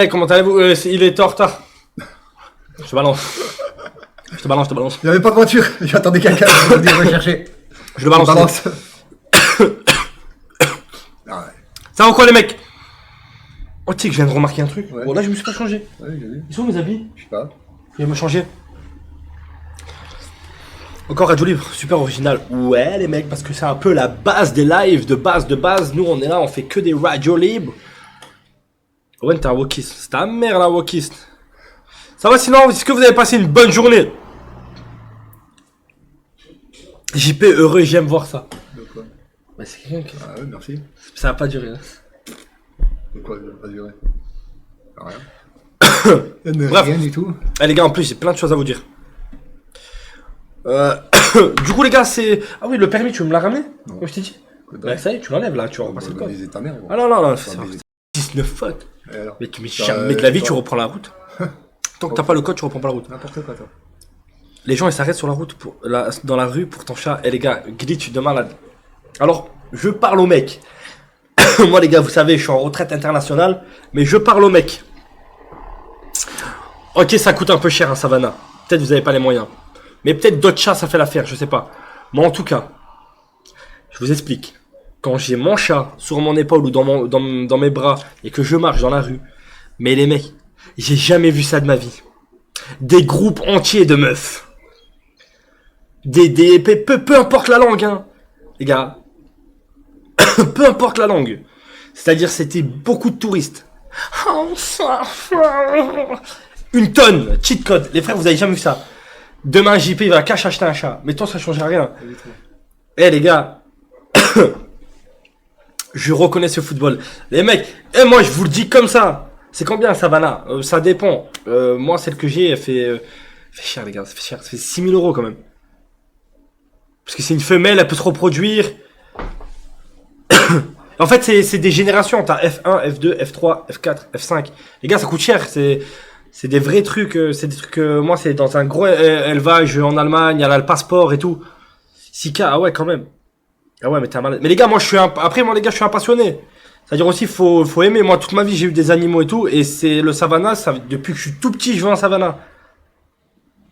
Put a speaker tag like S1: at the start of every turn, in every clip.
S1: Hey, comment allez-vous? Il était en retard. Je te balance. Je te balance, je te balance.
S2: Il n'y avait pas de voiture, j'attendais quelqu'un pour venir me chercher.
S1: Je le balance.
S2: Balance. Ah ouais.
S1: Ça va quoi les mecs? Oh tu sais que je viens de remarquer un truc.
S2: Ouais.
S1: Bon là je me suis pas changé.
S2: Ouais, j'ai vu.
S1: Ils sont où mes habits?
S2: Je sais pas.
S1: Je vais me changer. Encore Radio Libre, super original. Ouais les mecs, parce que c'est un peu la base des lives, de base. Nous on est là, on fait que des Radio Libre. Ouais t'es un wokiste, c'est ta mère la wokiste. Ça va sinon, est-ce que vous avez passé une bonne journée? JP heureux, j'aime voir ça.
S2: De quoi?
S1: Bah c'est quelqu'un qui...
S2: Ah ouais, merci.
S1: Ça va pas durer. Hein.
S2: De quoi? Ça va pas durer. Rien.
S1: Bref.
S2: Rien du tout.
S1: Eh les gars, en plus j'ai plein de choses à vous dire. Du coup les gars c'est... Ah oui le permis tu veux me l'as ramené?
S2: Non.
S1: Comme je t'ai dit.
S2: Code
S1: Bah ça y est tu l'enlèves là, tu vas
S2: on
S1: repasser
S2: va
S1: le code.
S2: baiser ta mère.
S1: Ah non,
S2: Ça va baiser.
S1: 19 fautes.
S2: Et alors?
S1: Mec, mais
S2: Ça,
S1: jamais de la vie
S2: toi.
S1: tu reprends la route. Tant que t'as pas le code tu reprends pas la route.
S2: N'importe quoi, toi.
S1: Les gens ils s'arrêtent sur la route, dans la rue pour ton chat. Eh les gars, glitch de malade. Alors, je parle aux mecs. Moi les gars, vous savez, je suis en retraite internationale, mais je parle aux mecs. Ok, ça coûte un peu cher un Savannah. Peut-être vous avez pas les moyens. Mais peut-être d'autres chats ça fait l'affaire, je sais pas. Mais en tout cas, je vous explique. Quand j'ai mon chat sur mon épaule ou dans mes bras et que je marche dans la rue, mais les mecs, j'ai jamais vu ça de ma vie. Des groupes entiers de meufs. Peu importe la langue, hein. Les gars. Peu importe la langue. C'est-à-dire, c'était beaucoup de touristes. Une tonne, cheat code. Les frères, vous avez jamais vu ça. Demain, JP, il va cash acheter un chat. Mais toi, ça change rien. Eh, les gars. Je reconnais ce football. Les mecs, moi, je vous le dis comme ça. C'est combien, Savannah? Ça dépend. Moi, celle que j'ai, elle fait cher, les gars. Ça fait cher. Ça fait 6 000 € quand même. Parce que c'est une femelle, elle peut se reproduire. En fait, c'est des générations. T'as F1, F2, F3, F4, F5. Les gars, ça coûte cher. C'est des vrais trucs. C'est des trucs. Moi, c'est dans un gros élevage en Allemagne. Il y a là le passeport et tout. 6K, ah ouais, quand même. Ah ouais, mais t'es un malade. Mais les gars, moi, après, moi, les gars, je suis un passionné. C'est-à-dire aussi, faut aimer. Moi, toute ma vie, j'ai eu des animaux et tout. Et c'est le Savannah. Depuis que je suis tout petit, je veux un Savannah.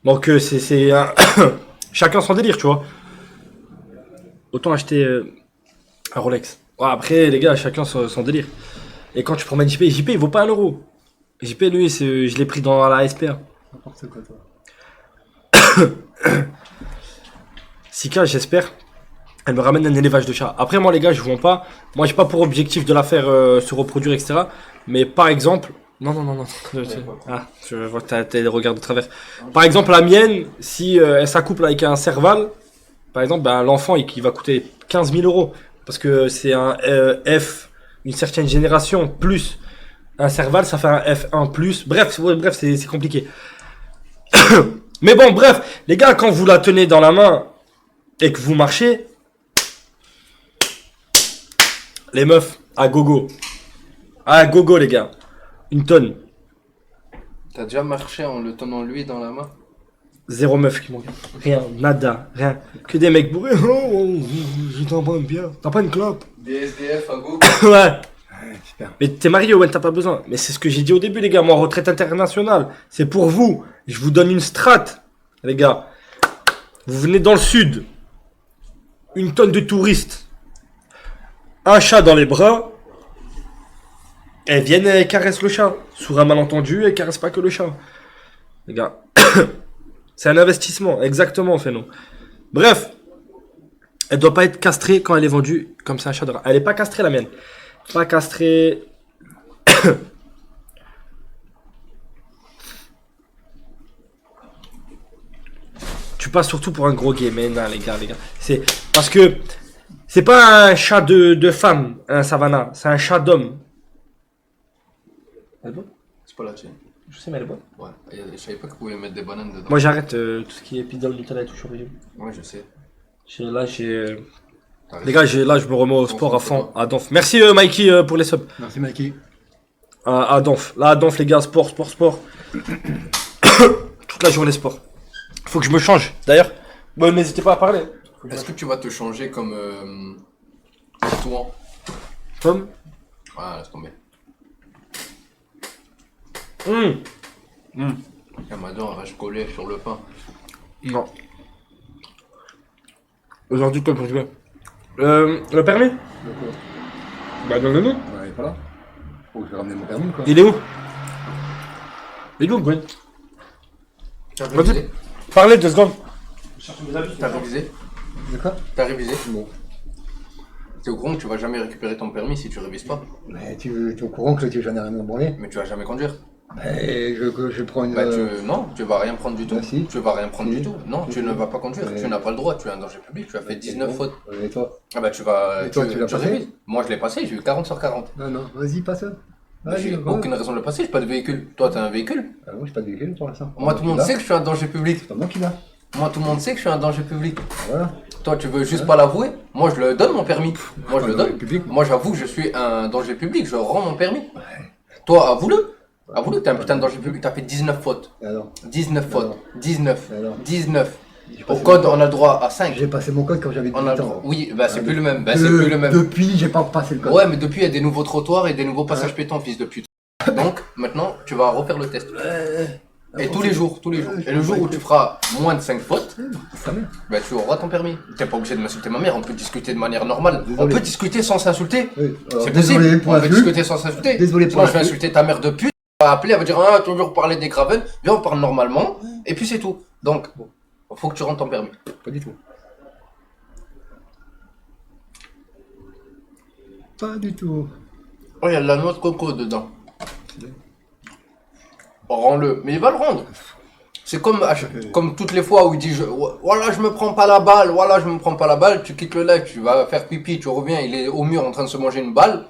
S1: Donc, c'est chacun son délire, tu vois. Autant acheter un Rolex. Ouais, après, les gars, chacun son délire. Et quand tu promènes JP, JP, il vaut pas 1 euro. JP, lui, je l'ai pris dans la SPA.
S2: N'importe quoi, toi.
S1: 6K, j'espère. Elle me ramène un élevage de chats. Après, moi, les gars, je vends pas. Moi, j'ai pas pour objectif de la faire se reproduire, etc. Mais par exemple. Non. Ah, je vois que t'as des regards de travers. Par exemple, la mienne, si elle s'accouple avec un serval, par exemple, ben, l'enfant, il va coûter 15 000 €. Parce que c'est un F, une certaine génération, plus un serval, ça fait un F1 plus. Bref, c'est compliqué. Mais bon, bref, les gars, quand vous la tenez dans la main et que vous marchez, les meufs, à gogo. À gogo, les gars. Une tonne.
S3: T'as déjà marché en le tenant lui dans la main?
S1: Zéro meuf qui m'en regarde. Rien, nada, rien. Que des mecs bourrés. Oh, je t'en prends bien. T'en prends une clope.
S3: Des SDF à go.
S1: Ouais.
S2: Ouais, super.
S1: Mais t'es marié, Owen, t'as pas besoin. Mais c'est ce que j'ai dit au début, les gars. Moi, retraite internationale. C'est pour vous. Je vous donne une strat, les gars. Vous venez dans le sud. Une tonne de touristes. Un chat dans les bras. Elles viennent et elles caressent le chat. Sur un malentendu, elles caressent pas que le chat. Les gars. C'est un investissement, exactement, Fénon. Bref, elle doit pas être castrée quand elle est vendue comme c'est un chat de rat. Elle est pas castrée, la mienne. Pas castrée. Tu passes surtout pour un gros gay, mais non, les gars. C'est parce que c'est pas un chat de femme, un Savannah. C'est un chat d'homme. Elle est bonne?
S3: C'est pas la tienne.
S1: Je sais, mais elle est bonne.
S3: Ouais. Je savais pas que vous pouviez mettre des bananes dedans.
S1: Moi, j'arrête tout ce qui est pizza, Nutella et tout, je suis régime.
S3: Ouais, je sais.
S1: Les gars, là, je me remets au sport à fond, à Donf. Merci, Mikey, pour les subs.
S2: Merci, Mikey.
S1: À Donf. Là, à Donf, les gars, sport. Toute la journée, sport. Faut que je me change. D'ailleurs, bon, n'hésitez pas à parler.
S3: Est-ce que tu vas te changer comme toi?
S1: Tom,
S3: Ah, laisse tomber. Ah, Madame reste collée sur le pain.
S1: Non. Aujourd'hui, comme je veux. Le permis?
S2: De quoi?
S1: Bah, donne-le-nous.
S2: Ouais, il est pas là. Faut que je vais ramener mon permis, quoi.
S1: Il est où? Il est où, Gwen?
S3: T'as
S1: Vas-y.
S3: révisé?
S1: Parlez 2 secondes.
S3: T'as révisé?
S2: De quoi?
S3: T'as révisé?
S2: Bon.
S3: T'es au courant que tu vas jamais récupérer ton permis si tu révises pas?
S2: Mais tu es au courant que j'en ai rien à branler?
S3: Mais tu vas jamais conduire.
S2: Mais je prends une.
S3: Bah, non, tu vas rien prendre du tout.
S2: Bah, si.
S3: Tu vas rien prendre
S2: Si.
S3: du tout. Non,
S2: Si.
S3: tu ne vas pas conduire.
S2: Mais-
S3: Tu n'as pas le droit. Tu es un danger public. Tu as fait 19 fautes.
S2: Et toi?
S3: Ah bah tu vas.
S2: Et toi, tu l'as passé?
S3: révises. Moi je l'ai passé. J'ai eu 40 sur 40.
S2: Non, non, vas-y, passe.
S3: Mais j'ai
S2: Vas-y,
S3: aucune raison de le passer. J'ai pas de véhicule. Toi t'as un véhicule.
S2: Ah non, j'ai pas de véhicule pour l'instant.
S3: Moi tout le monde sait que je suis un danger public.
S2: C'est pas moi qui l'a.
S3: Moi tout le monde sait que je suis un danger public.
S2: Voilà.
S3: Toi tu veux juste pas l'avouer. Moi je le donne mon permis. Moi je
S2: Pas
S3: le
S2: de
S3: donne.
S2: public.
S3: Moi j'avoue que je suis un danger public. Je rends mon permis. Toi avoue-le. Avoue-le. T'es un putain de danger public. T'as fait 19 fautes.
S2: Et alors?
S3: 19 fautes. 19.
S2: Alors
S3: 19.
S2: J'ai
S3: Au
S2: passé
S3: code
S2: mon
S3: on a le droit à 5.
S2: J'ai passé mon code quand j'avais 18
S3: On a le
S2: ans.
S3: droit. Oui, bah c'est
S2: Ah,
S3: plus le même. Bah
S2: De-
S3: c'est plus le même.
S2: Depuis, j'ai pas passé le code.
S3: Ouais, mais depuis, il y a des nouveaux trottoirs et des nouveaux passages piétons, fils de pute. Donc, maintenant, tu vas refaire le test. Et tous les jours, tous les jours. Et le jour où tu feras moins de 5 fautes,
S2: Ta mère.
S3: bah tu auras ton permis. T'es pas obligé de m'insulter ma mère, on peut discuter de manière normale.
S2: Désolé.
S3: On peut discuter sans s'insulter.
S2: Oui, alors,
S3: C'est
S2: désolé
S3: possible.
S2: pour
S3: On
S2: la
S3: peut
S2: vue.
S3: discuter sans s'insulter.
S2: Désolé pour
S3: Sinon,
S2: la
S3: je vais
S2: vue.
S3: insulter ta mère de pute. Elle va appeler, elle va dire, ah, toujours parler des Graven. Viens, on parle normalement. Et puis c'est tout. Donc, faut que tu rentres ton permis.
S2: Pas du tout. Pas du tout.
S3: Oh, il y a de la noix de coco dedans. Rends-le. Mais il va le rendre. C'est comme toutes les fois où il dit voilà, je me prends pas la balle, voilà, je me prends pas la balle, tu quittes le live, tu vas faire pipi, tu reviens, il est au mur en train de se manger une balle.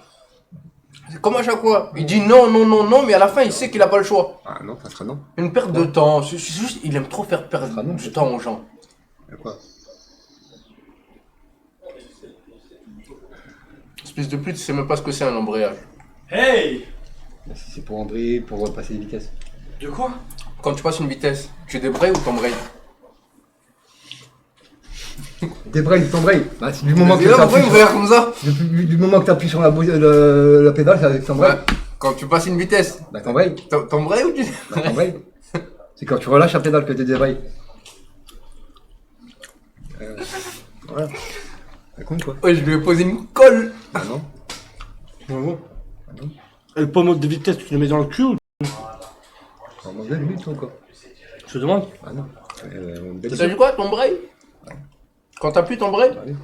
S3: C'est comme à chaque fois. Il dit non, non, non, non, mais à la fin, il sait qu'il a pas le choix.
S2: Ah non, ça sera non.
S3: Une perte de temps. C'est juste, il aime trop faire perdre
S2: Ah non,
S3: du
S2: c'est
S3: temps aux gens.
S2: Et quoi?
S3: Espèce de pute, tu sais même pas ce que c'est un embrayage.
S1: Hey!
S2: Si c'est pour embrayer, pour passer les vitesses.
S1: De quoi?
S3: Quand tu passes une vitesse, tu débrayes ou t'embrayes?
S2: Débraye, t'embrayes. Bah, c'est du moment que
S3: Mais là, pourquoi il me
S2: t'appuies
S3: regarde comme ça?
S2: du moment que t'appuies sur la pédale, ça t'embraye.
S3: Ouais. Quand tu passes une vitesse,
S2: Bah, t'embrayes.
S3: t'embrayes ou tu...
S2: Bah, t'embrayes. C'est quand tu relâches la pédale que tu débrayes. Voilà. Ça compte quoi?
S3: Ouais, je lui ai posé une colle.
S2: Ah non.
S1: Bravo. Et le pommeau de vitesse, tu le mets dans le cul ou
S2: On mange 2 minutes toi quoi.
S1: je te demande?
S2: Ah non.
S3: T'as dit quoi, t'embrayes? Quand t'appuies, t'embrayes?
S2: Bah oui.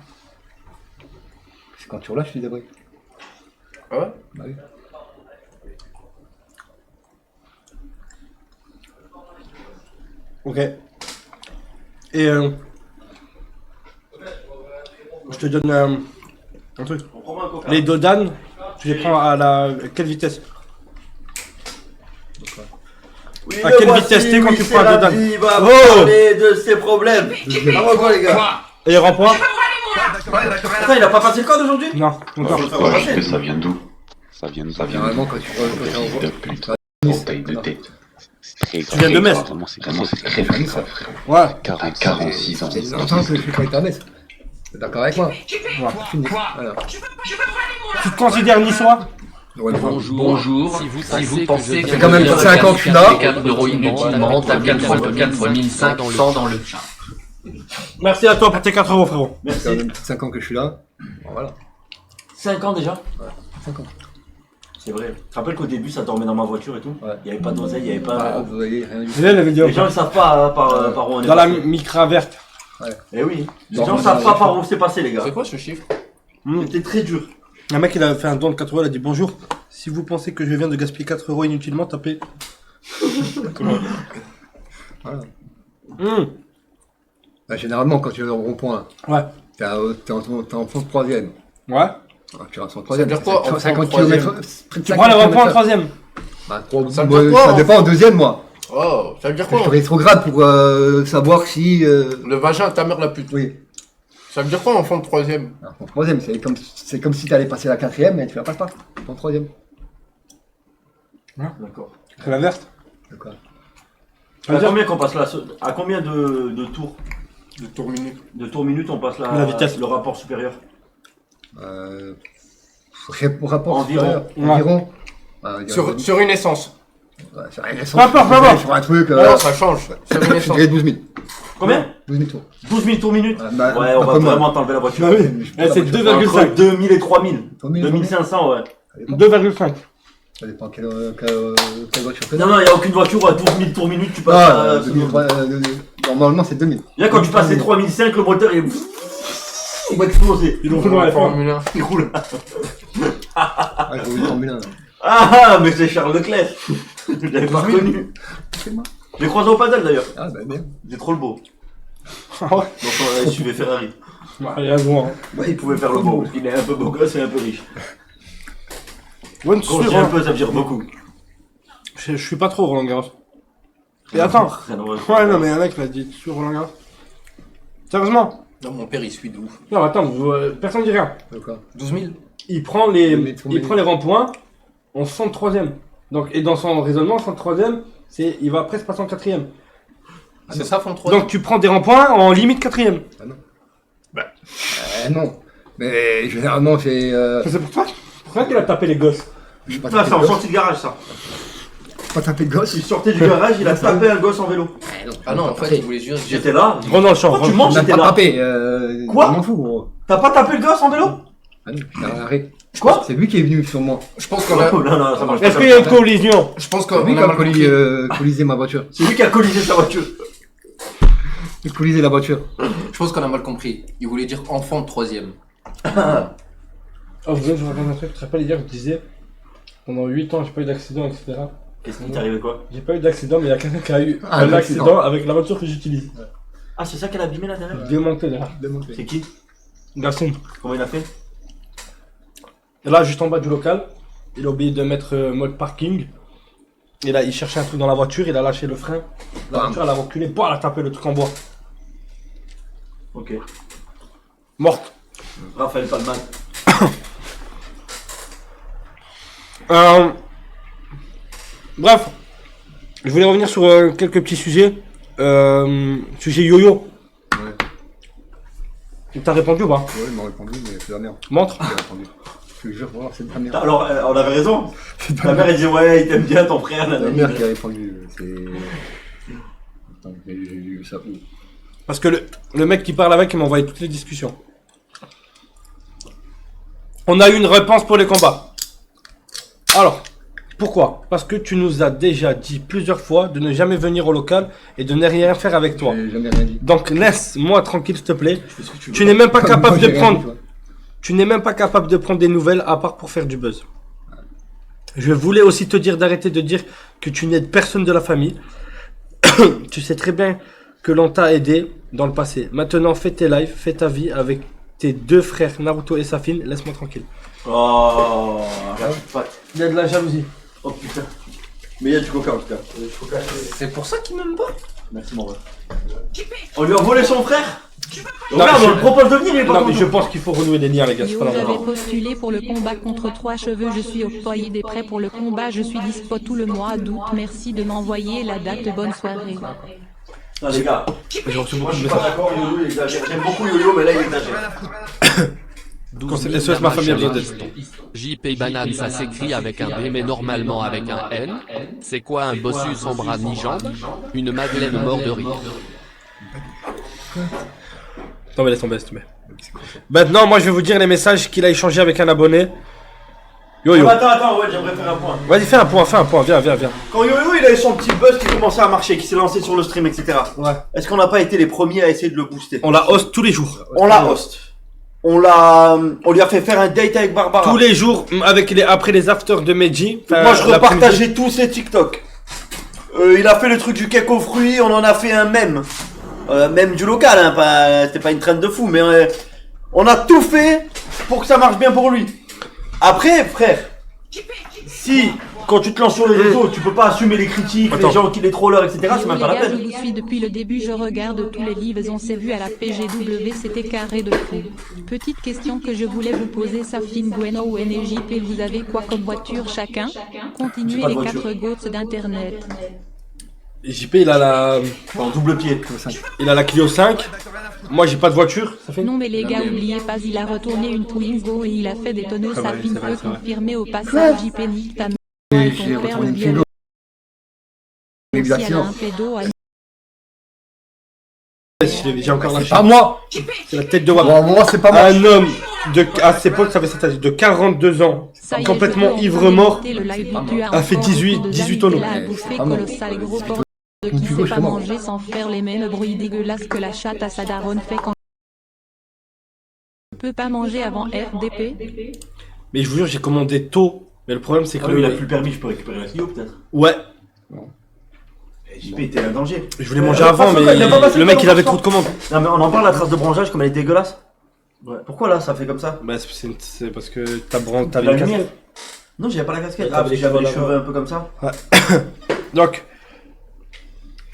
S2: C'est quand tu relâches, tu débrayes.
S3: Ah ouais?
S2: Bah oui.
S1: Ok. Et je te donne un truc. Les dodanes, tu les prends à quelle vitesse?
S4: Oui,
S1: À
S4: le
S1: quelle
S4: voici,
S1: vitesse t'es quand tu
S4: Mister
S1: prends un dodan?
S4: Abdi va
S1: Oh
S4: parler de ses problèmes. Ah, moi, quoi, les gars?
S1: Et rends-point?
S4: Attends, il a pas passé le code aujourd'hui?
S1: Non, encore.
S4: Ouais,
S5: Ça vient d'où? Ça vient
S2: Généralement quand tu
S5: fils de pute. Taille de tête. C'est très grave.
S1: viens de Metz?
S5: Vraiment, c'est très grave, frère.
S1: Ouais.
S5: 46 ans.
S2: C'est longtemps que je suis pas été à Metz. T'es d'accord avec moi?
S1: Ouais.
S2: Fini. Voilà.
S1: Tu te considères niçois?
S2: Ouais,
S6: Bonjour, si vous pensez que
S2: C'est quand même 5 ans que je suis là.
S6: 4 euros inutilement, tape 4 1500 dans le chat.
S1: Merci à toi pour tes 4 euros, frérot.
S2: C'est quand même 5 ans que je suis là. Bon, voilà.
S4: 5 ans déjà?
S2: 5 ans.
S4: C'est vrai. Tu te rappelles qu'au début ça dormait dans ma voiture et tout?
S2: Ouais.
S4: Il n'y avait pas d'oseille, il n'y avait
S2: Ah,
S4: pas.
S2: vous voyez, rien du tout.
S1: C'est bien la vidéo.
S4: Les gens ne savent pas par où on est
S1: Dans la
S4: passé.
S1: micra verte.
S4: Eh oui. Les
S2: Dans
S4: gens ne
S2: la
S4: savent pas
S2: voiture.
S4: par où c'est passé, les gars.
S3: C'est quoi ce chiffre?
S4: C'était très dur.
S1: Un mec, il a fait un don de 4 euros, il a dit bonjour. Si vous pensez que je viens de gaspiller 4 euros inutilement, tapez.
S2: Voilà.
S1: Hum.
S2: Bah, généralement, quand tu es au rond-point,
S1: Ouais.
S2: t'es en fond de troisième.
S1: Ouais.
S2: Alors, tu restes en troisième.
S3: Ça veut dire quoi, en fond de
S2: 50
S3: troisième?
S2: km.
S1: Tu prends le rond-point en troisième.
S2: Bah,
S3: Ça veut dire quoi,
S2: ça
S3: en
S2: dépend en deuxième, moi.
S3: Oh, ça veut dire
S2: Je
S3: quoi?
S2: suis rétrograde pour savoir si.
S3: Le vagin, ta mère la pute.
S2: Oui.
S3: Ça veut dire quoi en fond de troisième?
S2: Alors, en troisième, c'est comme si t'allais passer la quatrième, mais tu la passes pas. En troisième.
S4: D'accord.
S1: C'est la verte.
S2: D'accord.
S4: À combien qu'on passe là? À combien de tours?
S3: De tour minute.
S4: De tours minutes on passe
S1: La vitesse.
S4: le rapport supérieur?
S2: Rapport
S4: Environ.
S2: supérieur.
S1: Ouais.
S2: Environ.
S3: Sur une essence.
S2: Ouais, c'est rien récent.
S1: Peu importe, peu importe.
S2: Sur un truc.
S3: Alors ça change. C'est
S2: Je
S3: renaissant.
S2: dirais 12 000.
S4: Combien
S2: 12 000 tours.
S4: 12 000 tours minute.
S2: Bah,
S4: Ouais, on
S2: un
S4: va
S2: peu moins.
S4: vraiment t'enlever la voiture.
S1: Bah oui.
S2: Mais
S1: C'est
S2: je peux pas la voiture.
S1: 2,5.
S4: Entre 2000 et 3000.
S2: 3000,
S4: 2500, ouais.
S2: Ça dépend.
S1: 2,5.
S2: Ça dépend quelle voiture que
S4: Non, non, il n'y a aucune voiture à 12 000 tours minute, tu passes
S2: Ah,
S4: à...
S2: 2003, normalement c'est 2000.
S4: Là, quand tu passes les 3005, le moteur est... Il va exploser.
S1: Ils l'ont fait dans la forme.
S3: Formule 1.
S4: Il roule.
S2: Ah, j'ai oublié Formule 1.
S4: Ah, mais c'est Charles Leclerc. Je l'avais pas reconnu.
S2: C'est moi.
S4: Je l'ai croisé au paddle d'ailleurs.
S2: Ah, bah bien.
S4: Il est trop le beau.
S1: Ah ouais.
S4: Donc, il suivait Ferrari.
S1: Il a besoin.
S4: Ouais, il pouvait faire le beau, parce qu'il est un peu beau gosse et un peu riche.
S1: Bonne
S4: Quand je
S1: sûr,
S4: dis un
S1: hein.
S4: peu, ça veut dire beaucoup.
S1: Je suis pas trop Roland Garros. Et attends.
S4: Rien à voir.
S1: Ouais, non, mais un mec l'a dit sur Roland Garros. Sérieusement.
S3: Non, mon père il suit de ouf.
S1: Non, attends, personne dit rien.
S2: D'accord.
S3: 12 000.
S1: Il prend les,
S2: Mais
S1: il prend les ronds-points en 103ème. Donc, et dans son raisonnement, 103ème, c'est, il va presque passer en 4ème.
S3: C'est ça, fond 3.
S1: Donc, tu prends des ronds-points en limite 4ème.
S2: Non. Mais généralement, c'est.
S1: C'est pour ça qu'il a tapé les gosses.
S2: Je sais pas
S4: Putain,
S2: taper
S4: c'est en
S2: de gosse.
S4: sortie de garage ça.
S2: Pas taper de gosse.
S4: Il sortait du garage, il a tapé un gosse en vélo.
S3: Ah non, en fait, il voulait juste dire.
S4: J'étais là.
S1: Rentre dans le champ.
S4: Pourquoi tu
S1: rentre.
S4: mens,
S2: Même
S4: j'étais
S2: pas
S4: là.
S2: taper.
S4: Quoi
S2: Je m'en fous, gros.
S4: T'as pas tapé le gosse en vélo?
S2: Ah non, putain, arrête.
S4: Quoi?
S2: C'est lui qui est venu sur moi.
S3: Je pense qu'on a.
S4: Non, non, ça marche pas.
S1: Est-ce qu'il y a une collision?
S3: Je pense
S2: C'est
S3: qu'on
S2: lui qui
S3: a
S2: a
S3: mal compris.
S2: colisé ma voiture.
S4: C'est lui qui a colisé sa voiture.
S2: Il a colisé la voiture.
S3: Je pense qu'on a mal compris. Il voulait dire enfant de 3ème.
S1: Oh, vous voulez que je raconte un truc? Tu te rappelles hier, je disais, pendant 8 ans, j'ai pas eu d'accident, etc.
S4: Qu'est-ce qui t'est arrivé quoi?
S1: J'ai pas eu d'accident, mais il y a quelqu'un qui a eu
S2: Ah,
S1: un
S2: un accident.
S1: accident avec la voiture que j'utilise.
S4: Ah, c'est ça qu'elle a abîmé là derrière?
S1: Démonté là.
S4: C'est qui?
S1: Garçon.
S4: Comment il a fait?
S1: Et là, juste en bas du local, il a oublié de mettre mode parking. Et là, il cherchait un truc dans la voiture, il a lâché le frein. La
S2: Bam.
S1: voiture, elle a reculé, bah, elle a tapé le truc en bois.
S4: Ok.
S1: Morte.
S4: Raphaël Palman.
S1: Bref, je voulais revenir sur quelques petits sujets. Sujet yo-yo.
S2: Ouais.
S1: T'as répondu ou pas?
S2: Ouais, il m'a répondu, mais c'est de la merde.
S1: Montre.
S2: Il a répondu. Je te jure, vraiment, c'est de la merde.
S4: Alors, on avait raison. Ta mère elle dit ouais, il t'aime bien ton frère.
S2: C'est de la
S4: nanana.
S2: merde qui a répondu. C'est. Attends, j'ai vu ça où?
S1: Parce que le mec qui parle avec, il m'a envoyé toutes les discussions. On a eu une réponse pour les combats. Alors, pourquoi? Parce que tu nous as déjà dit plusieurs fois de ne jamais venir au local et de ne rien faire avec toi.
S2: J'ai jamais rien dit.
S1: Donc laisse-moi tranquille s'il te plaît.
S4: Je fais ce que tu veux.
S1: Tu n'es même pas capable
S2: Moi,
S1: de
S2: j'ai rien
S1: prendre.
S2: dit, tu vois.
S1: Tu n'es même pas capable de prendre des nouvelles à part pour faire du buzz. Je voulais aussi te dire d'arrêter de dire que tu n'aides personne de la famille. Tu sais très bien que l'on t'a aidé dans le passé. Maintenant, fais tes lives, fais ta vie avec tes deux frères Naruto et Safin. Laisse-moi tranquille.
S4: Oh, arrête pas.
S1: Il y a de la jalousie.
S4: Oh putain. Mais il y a du coca en tout cas.
S3: C'est pour ça qu'il m'aime pas.
S4: Merci mon ref. On lui a volé son frère?
S1: Non,
S4: Regarde,
S1: je-
S4: on le propose de venir, il est pas
S1: Non, mais
S4: content.
S1: je pense qu'il faut renouer les liens, les gars. C'est
S7: Yo,
S1: pas la
S7: j'avais
S1: mort.
S7: postulé pour le combat contre 3 cheveux. Je suis octroyé des prêts pour le combat. Je suis dispo tout le mois d'août. Merci de m'envoyer la date. Bonne soirée.
S4: Non les gars,
S1: J'ai reçu
S4: moi
S1: beaucoup
S4: je
S1: de
S4: suis pas
S1: messages.
S4: d'accord, Yo-Yo il exagère. J'aime beaucoup Yo-Yo, mais là il exagère.
S1: Quand c'est SOS, ma famille a besoin d'aide.
S6: JP Banane, ça s'écrit avec un B mais normalement avec un N. C'est quoi un bossu sans bras ni jambes? Une madeleine mort de rire.
S1: Non, mais laisse tomber, laisse tomber. Maintenant, moi, je vais vous dire les messages qu'il a échangés avec un abonné. Yo yo.
S4: Attends, ouais, j'aimerais faire un point.
S1: Vas-y, fais un point, viens.
S4: Quand Yo-Yo il a eu son petit buzz qui commençait à marcher, qui s'est lancé sur le stream, etc.
S1: Ouais.
S4: Est-ce qu'on n'a pas été les premiers à essayer de le booster?
S1: On la host tous les jours.
S4: On l'a host. On lui a fait faire un date avec Barbara.
S1: Tous les jours, après les afters de Meiji.
S4: Moi je repartageais tous ses TikTok. Il a fait le truc du cake aux fruits, on en a fait un mème. Même du local, hein, c'était pas une traîne de fou, mais on a tout fait pour que ça marche bien pour lui. Après, frère, si quand tu te lances sur les réseaux, tu peux pas assumer les critiques,
S1: Attends.
S4: les gens qui les trollers, etc., c'est
S7: Yo,
S4: même
S7: les
S4: pas la
S7: gars, je
S4: peine.
S7: vous suis depuis le début. Je regarde tous les livres. On s'est vu à la PGW. C'était carré de fou. Petite question que je voulais vous poser. Safin, Bueno ou NJP, vous avez quoi comme voiture chacun? Continuez
S4: pas de
S7: les
S4: voiture.
S7: 4 gouttes d'internet.
S1: JP, il a
S4: En double pied.
S1: la Clio 5. Moi, j'ai pas de voiture. Ça fait.
S7: Non mais les gars, oubliez pas, il a retourné une Twingo et il a fait des tonneaux.
S1: Ah bah oui,
S7: Safin
S1: c'est vrai,
S7: peut
S1: c'est vrai.
S7: confirmer au passage. JP nique ta mère.
S2: J'ai
S7: Ton père
S2: retourné
S7: le
S2: une
S7: viole.
S2: Mais
S7: aussi, elle a
S2: l'accident.
S7: un pédo à
S1: J'ai encore la
S2: C'est pas moi.
S1: C'est la tête de Wam.
S2: Bon, moi, c'est pas moi.
S1: Un homme à cette époque, ça fait cet âge, de 42 ans,
S7: Ça y est,
S1: complètement
S7: je peux
S1: ivre
S7: enfin
S1: mort,
S7: débuter le live
S2: Ah,
S7: du
S1: a fait
S7: encore
S1: 18
S7: beaucoup de
S1: 18
S7: amis
S1: tonneaux.
S7: qu'elle a bouffé
S2: Ah, non.
S7: colossal gros porc de
S2: Une
S7: qui
S2: plus
S7: sait
S2: gauche,
S7: pas
S2: c'est moi.
S7: manger sans faire les mêmes bruits dégueulasses que la chatte à sa daronne fait quand peut pas manger avant FDP.
S1: Mais je vous jure, j'ai commandé tôt. Mais le problème, c'est que
S4: Ah oui, il a plus le permis, je peux récupérer la Clio peut-être.
S1: ouais,
S4: JP était un danger.
S1: je voulais manger avant,
S4: François,
S1: mais
S4: il a pas passé
S1: le mec
S4: le
S1: il avait
S4: temps.
S1: trop de commandes.
S4: Non mais on en parle, la trace de bronzage, comme elle est dégueulasse. Ouais. Pourquoi là, ça fait comme ça?
S1: Bah, c'est parce que t'avais
S4: La
S1: une
S4: lumière.
S1: casquette.
S4: Non, j'avais pas la casquette.
S1: Ouais,
S4: Ah, parce que j'avais les
S1: voilà.
S4: cheveux un peu comme ça.
S1: Donc,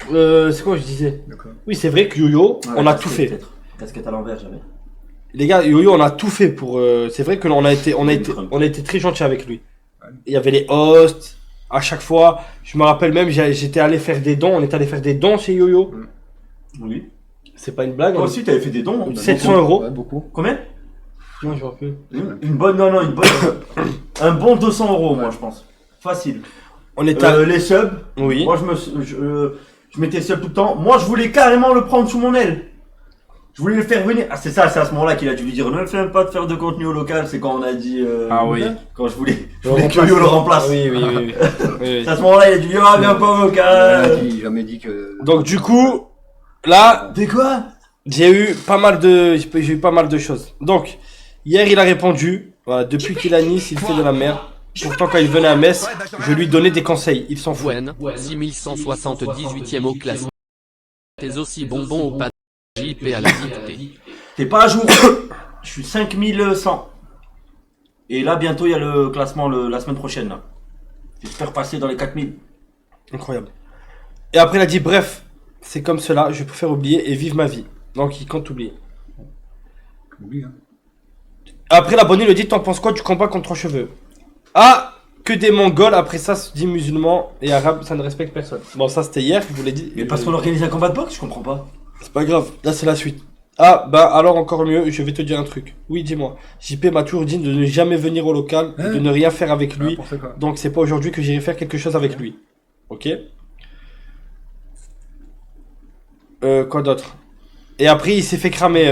S1: c'est quoi je disais?
S2: D'accord.
S1: Oui, c'est vrai que Yo-Yo,
S4: Ouais,
S1: on a
S4: casquette,
S1: tout fait.
S4: peut-être. Casquette à l'envers, j'avais.
S1: Les gars, Yo-Yo, on a tout fait pour. C'est vrai que on a été très gentil avec lui. Il y avait les hosts. À chaque fois, je me rappelle même, j'étais allé faire des dons. On est allé faire des dons chez Yo-Yo.
S4: Oui.
S1: C'est pas une blague.
S4: Toi aussi, t'avais fait des dons.
S1: 700 euros.
S2: Ouais, beaucoup.
S4: Combien?
S1: Non, je me rappelle.
S4: Une bonne, non, une bonne. Un bon 200 euros, moi, je pense. Facile.
S1: On est allé.
S4: Les subs.
S1: Oui.
S4: Moi, je mettais sub tout le temps. Moi, je voulais carrément le prendre sous mon aile. Je voulais le faire venir. Ah, c'est à ce moment-là qu'il a dû lui dire ne fais même pas de faire de contenu au local. C'est quand on a dit.
S1: Ah oui.
S4: Quand je voulais que Yo le remplace.
S1: Oui, oui, oui. oui. Oui.
S4: C'est à ce moment-là, il a dit viens pas au local.
S2: J'ai jamais dit que.
S1: Donc du coup, là,
S4: T'es quoi?
S1: j'ai eu pas mal de choses. Donc, hier il a répondu, voilà, depuis qu'il est à Nice, il fait de la merde. Pourtant quand il venait à Metz, je lui donnais des conseils, il s'en fout.
S6: Gwen, 6178e au classement. T'es aussi bonbon au pas JP à la dictée.
S4: T'es pas à jour. Je suis 5100. Et là, bientôt, il y a le classement la semaine prochaine. Là. J'espère passer dans les 4000.
S1: Incroyable. Et après il a dit bref, c'est comme cela, je préfère oublier et vivre ma vie. Donc il compte oublier.
S2: Oui, hein.
S1: Après l'abonné lui dit t'en penses quoi du combat contre 3 cheveux? Ah, que des Mongols, après ça se dit musulmans et arabes, ça ne respecte personne. Bon ça c'était hier, je vous l'ai dit.
S4: Mais parce qu'on organise un combat de boxe, je comprends pas.
S1: C'est pas grave, là c'est la suite. Ah, bah alors encore mieux, je vais te dire un truc. Oui, dis-moi. JP m'a toujours dit de ne jamais venir au local, et de ne rien faire avec lui.
S2: N'importe quoi.
S1: Donc c'est pas aujourd'hui que j'irai faire quelque chose avec lui. Ok? Quoi d'autre? Et après il s'est fait cramer.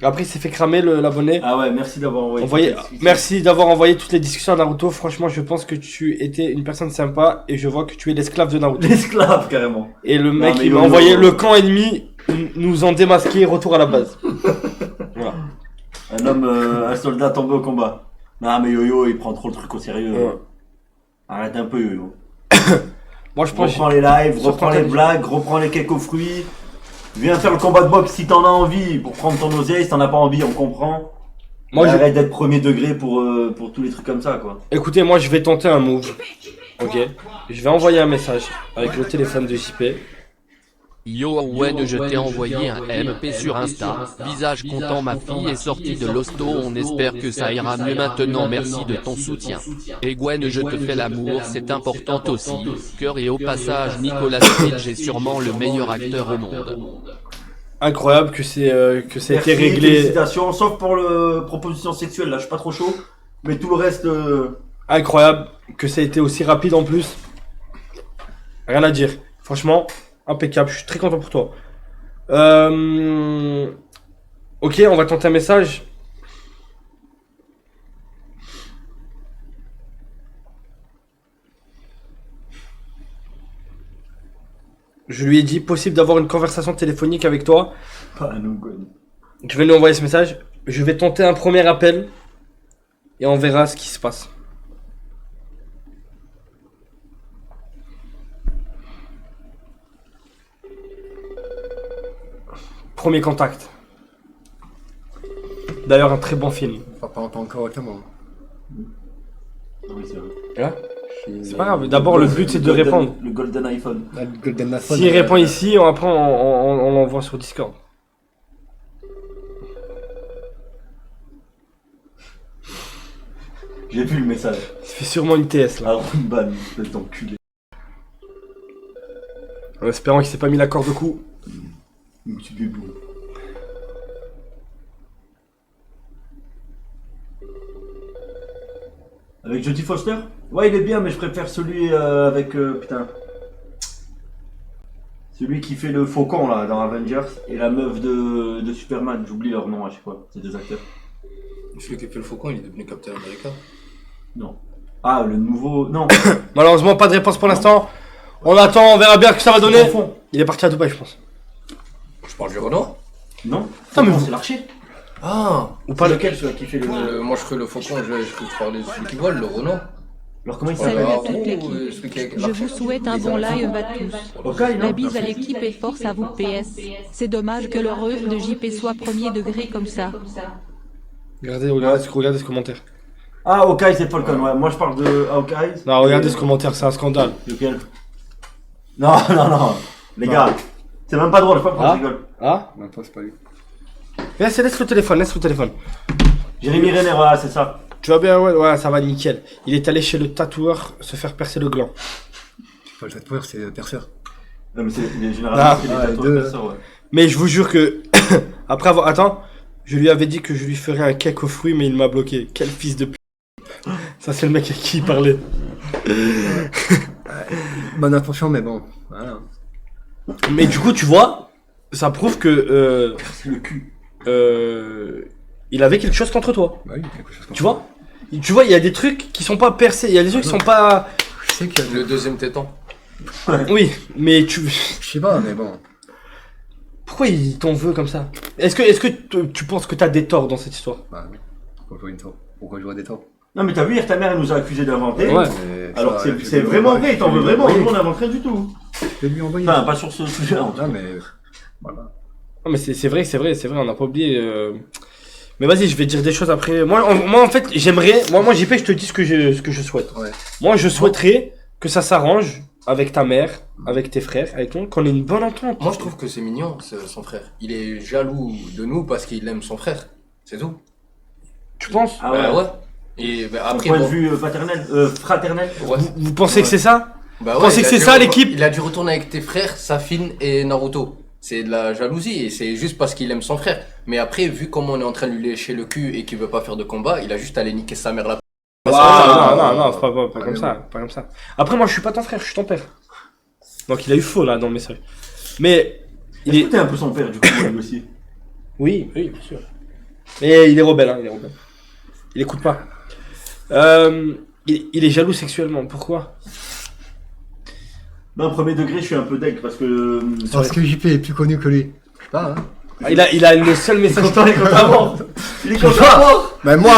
S1: L'abonné.
S4: Ah ouais, merci d'avoir envoyé.
S1: Merci d'avoir envoyé toutes les discussions à Naruto. Franchement, je pense que tu étais une personne sympa et je vois que tu es l'esclave de Naruto.
S4: L'esclave, carrément.
S1: Et le mec,
S4: mais
S1: il m'a
S4: Yo-Yo,
S1: envoyé le camp ennemi, nous en démasquer, retour à la base. Voilà.
S4: Un homme, un soldat tombé au combat. Non, mais Yo-Yo, il prend trop le truc au sérieux.
S1: Ouais.
S4: Arrête un peu, Yo-Yo.
S1: Moi, je pense.
S4: Reprends les lives,
S1: Sur
S4: reprends
S1: ton
S4: les
S1: thème.
S4: blagues, reprends les cakes aux fruits. Viens faire le combat de boxe si t'en as envie pour prendre ton oseille. Si t'en as pas envie, on comprend.
S1: Moi,
S4: Mais
S1: je-
S4: arrête d'être premier degré pour tous les trucs comme ça, quoi.
S1: Écoutez, moi, je vais tenter un move. Ok. Je vais envoyer un message avec le téléphone de JP.
S6: Yo Owen, je t'ai envoyé un MP sur Insta. Visage content, ma fille est sortie de l'hosto. On espère que ça ira mieux maintenant. Merci de ton soutien. Et Gwen, je te fais l'amour, c'est important aussi. Cœur et au passage, Nicolas Cage est sûrement le meilleur acteur au monde.
S1: Incroyable que ça a été
S4: Merci,
S1: réglé.
S4: Félicitations, sauf pour le proposition sexuelle, là, je suis pas trop chaud. Mais tout le reste.
S1: Incroyable que ça a été aussi rapide en plus. Rien à dire. Franchement, impeccable. Je suis très content pour toi. Ok, on va tenter un message. Je lui ai dit possible d'avoir une conversation téléphonique avec toi.
S4: Pas un nous, Gwen.
S1: Je vais lui envoyer ce message. Je vais tenter un premier appel. Et on verra ce qui se passe. Premier contact. D'ailleurs, un très bon film.
S2: Enfin, pas encore autrement.
S4: Oui, c'est vrai.
S1: Hein? C'est pas grave. D'abord, le but c'est de répondre.
S4: Le Golden iPhone.
S2: La Golden iPhone.
S1: S'il répond ici, après on l'envoie sur Discord.
S4: J'ai vu le message.
S1: Ça fait sûrement une TS là.
S4: Alors, une banne, espèce d'enculé.
S1: En espérant qu'il s'est pas mis la corde au cou.
S4: Mon petit bébé. Avec Jodie Foster? Ouais, il est bien, mais je préfère celui avec. Putain. Celui qui fait le faucon là dans Avengers et la meuf de Superman, j'oublie leur nom à chaque fois, c'est des acteurs.
S3: Celui qui fait le faucon, il est devenu Captain America.
S4: Non. Ah, le nouveau. Non.
S1: Malheureusement, pas de réponse pour l'instant. On attend, on verra bien ce que ça va donner. Il est parti à Dubaï, je pense.
S3: Je parle du Renault.
S4: Non.
S1: Ah, mais
S4: c'est l'archer.
S3: Ah.
S1: Ou pas
S4: lequel celui qui fait le.
S3: Moi je ferais le faucon, je parlais de celui qui vole, le Renault.
S4: Alors comment il
S7: Salut
S4: s'appelle
S7: à toute l'équipe. Je vous souhaite un bon live à tous.
S4: Okay,
S7: La bise à l'équipe et force à vous PS. C'est dommage que le ref de JP soit premier degré comme ça.
S1: Regardez ce commentaire.
S4: Ah, Hawkeye, c'est Falcon, ouais. Moi je parle de Hawkeye.
S1: Non, regardez ce commentaire, c'est un scandale.
S4: Lequel? Non, non, non. Les gars, c'est même pas drôle, je sais pas pourquoi je rigole.
S1: Ah?
S2: Non, toi, c'est pas lui.
S1: Laisse le téléphone,
S4: Jérémy Renner, voilà, c'est ça.
S1: Tu vas bien, ouais, ça va nickel. Il est allé chez le tatoueur se faire percer le gland.
S2: Pas le tatoueur, c'est le perceur.
S4: Non, mais c'est généralement
S1: Ah,
S4: c'est les
S2: les
S4: tatouages
S2: deux.
S4: perceurs, ouais.
S1: Mais je vous jure que, après avoir... Attends, je lui avais dit que je lui ferais un cake aux fruits, mais il m'a bloqué. Quel fils de p... Ça, c'est le mec à qui il parlait.
S2: Bonne intention, mais bon. Voilà.
S1: Mais du coup, tu vois, ça prouve que...
S4: C'est le cul.
S1: il avait quelque chose contre toi.
S2: Bah oui, quelque chose comme
S1: Tu vois? Tu vois, il y a des trucs qui sont pas percés, il y a des trucs qui sont pas...
S2: Je sais que.
S3: Le deuxième téton.
S1: Oui, mais tu...
S2: Je sais pas, mais bon.
S1: Pourquoi il t'en veut comme ça? Est-ce que tu penses que t'as des torts dans cette histoire?
S2: Bah oui. Pourquoi je vois des torts?
S4: Non, mais t'as vu, hier ta mère elle nous a accusé d'inventer.
S1: Ouais.
S4: Alors que c'est vraiment vrai, il t'en veut vraiment, nous on n'invente rien du tout.
S2: Je vais lui envoyer.
S4: Enfin, pas sur ce sujet en tout cas.
S2: Non, mais. Voilà.
S1: Non mais c'est vrai, on n'a pas oublié. Mais vas-y, je vais dire des choses après. Moi en fait, j'aimerais. Moi JP, je te dis ce que je souhaite.
S2: Ouais.
S1: Moi, je souhaiterais que ça s'arrange avec ta mère, avec tes frères, avec toi, qu'on ait une bonne entente.
S3: Moi je trouve que c'est mignon, son frère. Il est jaloux de nous parce qu'il aime son frère. C'est tout.
S1: Tu penses?
S4: Ah
S3: Bah
S4: ouais.
S3: ouais. Et bah,
S4: D'un
S3: après,
S4: point de
S3: bon,
S4: vue fraternel.
S3: ouais.
S1: Vous pensez que c'est ça?
S3: Bah
S1: Vous pensez
S3: il
S1: que
S3: a
S1: c'est
S3: dû
S1: ça, l'équipe?
S3: Il a dû retourner avec tes frères, Safin et Naruto. C'est de la jalousie et c'est juste parce qu'il aime son frère. Mais après, vu comment on est en train de lui lécher le cul et qu'il veut pas faire de combat, il a juste allé niquer sa mère là.
S1: Non, pas comme ça, pas comme ça. Après, moi, je suis pas ton frère, je suis ton père. Donc, il a eu faux là dans le message. Mais il
S4: Est-ce
S1: est.
S4: que t'es un peu son père du coup, lui aussi?
S1: Oui, bien sûr. Mais il est rebelle, hein, il est rebelle. Il écoute pas. Il est jaloux sexuellement, pourquoi?
S4: Non, premier degré, je suis un peu deg parce que.
S2: Parce que JP est plus connu que lui. Je sais pas, hein.
S1: Il a le seul message.
S4: Il est content. Il est content.
S2: Mais moi.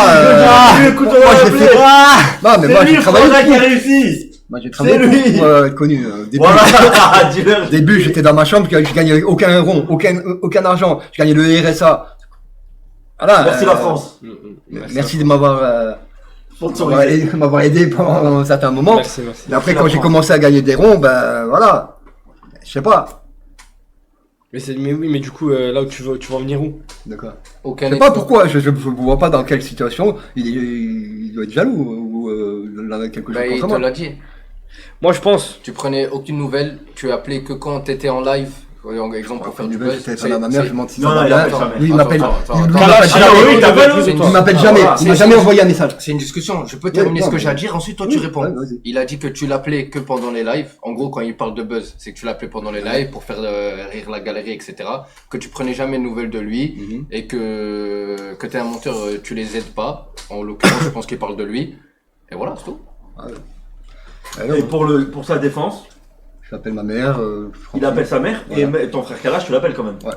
S4: Écoute,
S2: moi, je l'ai fait. Non, mais moi,
S4: C'est lui
S2: j'ai
S4: le
S2: travaillé.
S4: frangin qui a réussi.
S2: Moi, j'ai travaillé
S4: C'est lui.
S2: pour être connu. Au début,
S4: Voilà, dis-leur.
S2: au début, j'étais dans ma chambre, je gagnais aucun rond, aucun argent. Je gagnais le RSA. Voilà.
S4: Merci la France.
S2: Merci de m'avoir
S4: Sponsorisé.
S2: m'avoir aidé pendant un certain moment.
S1: Merci.
S2: Et après, quand j'ai commencé à gagner des ronds, ben voilà. Je sais pas.
S1: Mais oui, mais du coup, là où tu veux en venir où?
S2: D'accord.
S3: Aucun
S2: Je sais pas pourquoi, je vois pas dans quelle situation il doit être jaloux ou quelque chose
S3: Bah, il
S2: contre
S3: te
S2: moi.
S3: l'a dit.
S1: Moi, je pense.
S3: Tu prenais aucune nouvelle, tu appelais que quand t'étais en live. Exemple pour faire du buzz.
S2: Téléphone à ma mère, je mentis.
S4: Non, non, il appelle sa mère.
S2: Lui, il m'appelle.
S3: Attends,
S2: lui,
S3: attends,
S2: il m'appelle
S3: attends,
S2: jamais.
S1: oui, il t'appelle, oui,
S2: Il
S1: toi.
S2: m'appelle jamais. Il m'a jamais envoyé un message.
S3: C'est une discussion. Je peux terminer ce que j'ai à dire. Ensuite, toi, tu réponds.
S2: Ouais, vas-y.
S3: Il a dit que tu l'appelais que pendant les lives. En gros, quand il parle de buzz, c'est que tu l'appelais pendant les lives pour faire rire la galerie, etc. Que tu prenais jamais de nouvelles de lui et que t'es un menteur, tu les aides pas. En l'occurrence, je pense qu'il parle de lui. Et voilà, c'est tout.
S4: Et pour sa défense,
S2: J'appelle ma mère.
S4: il appelle sa mère et ton frère Kalash, tu l'appelles quand même.
S2: Ouais.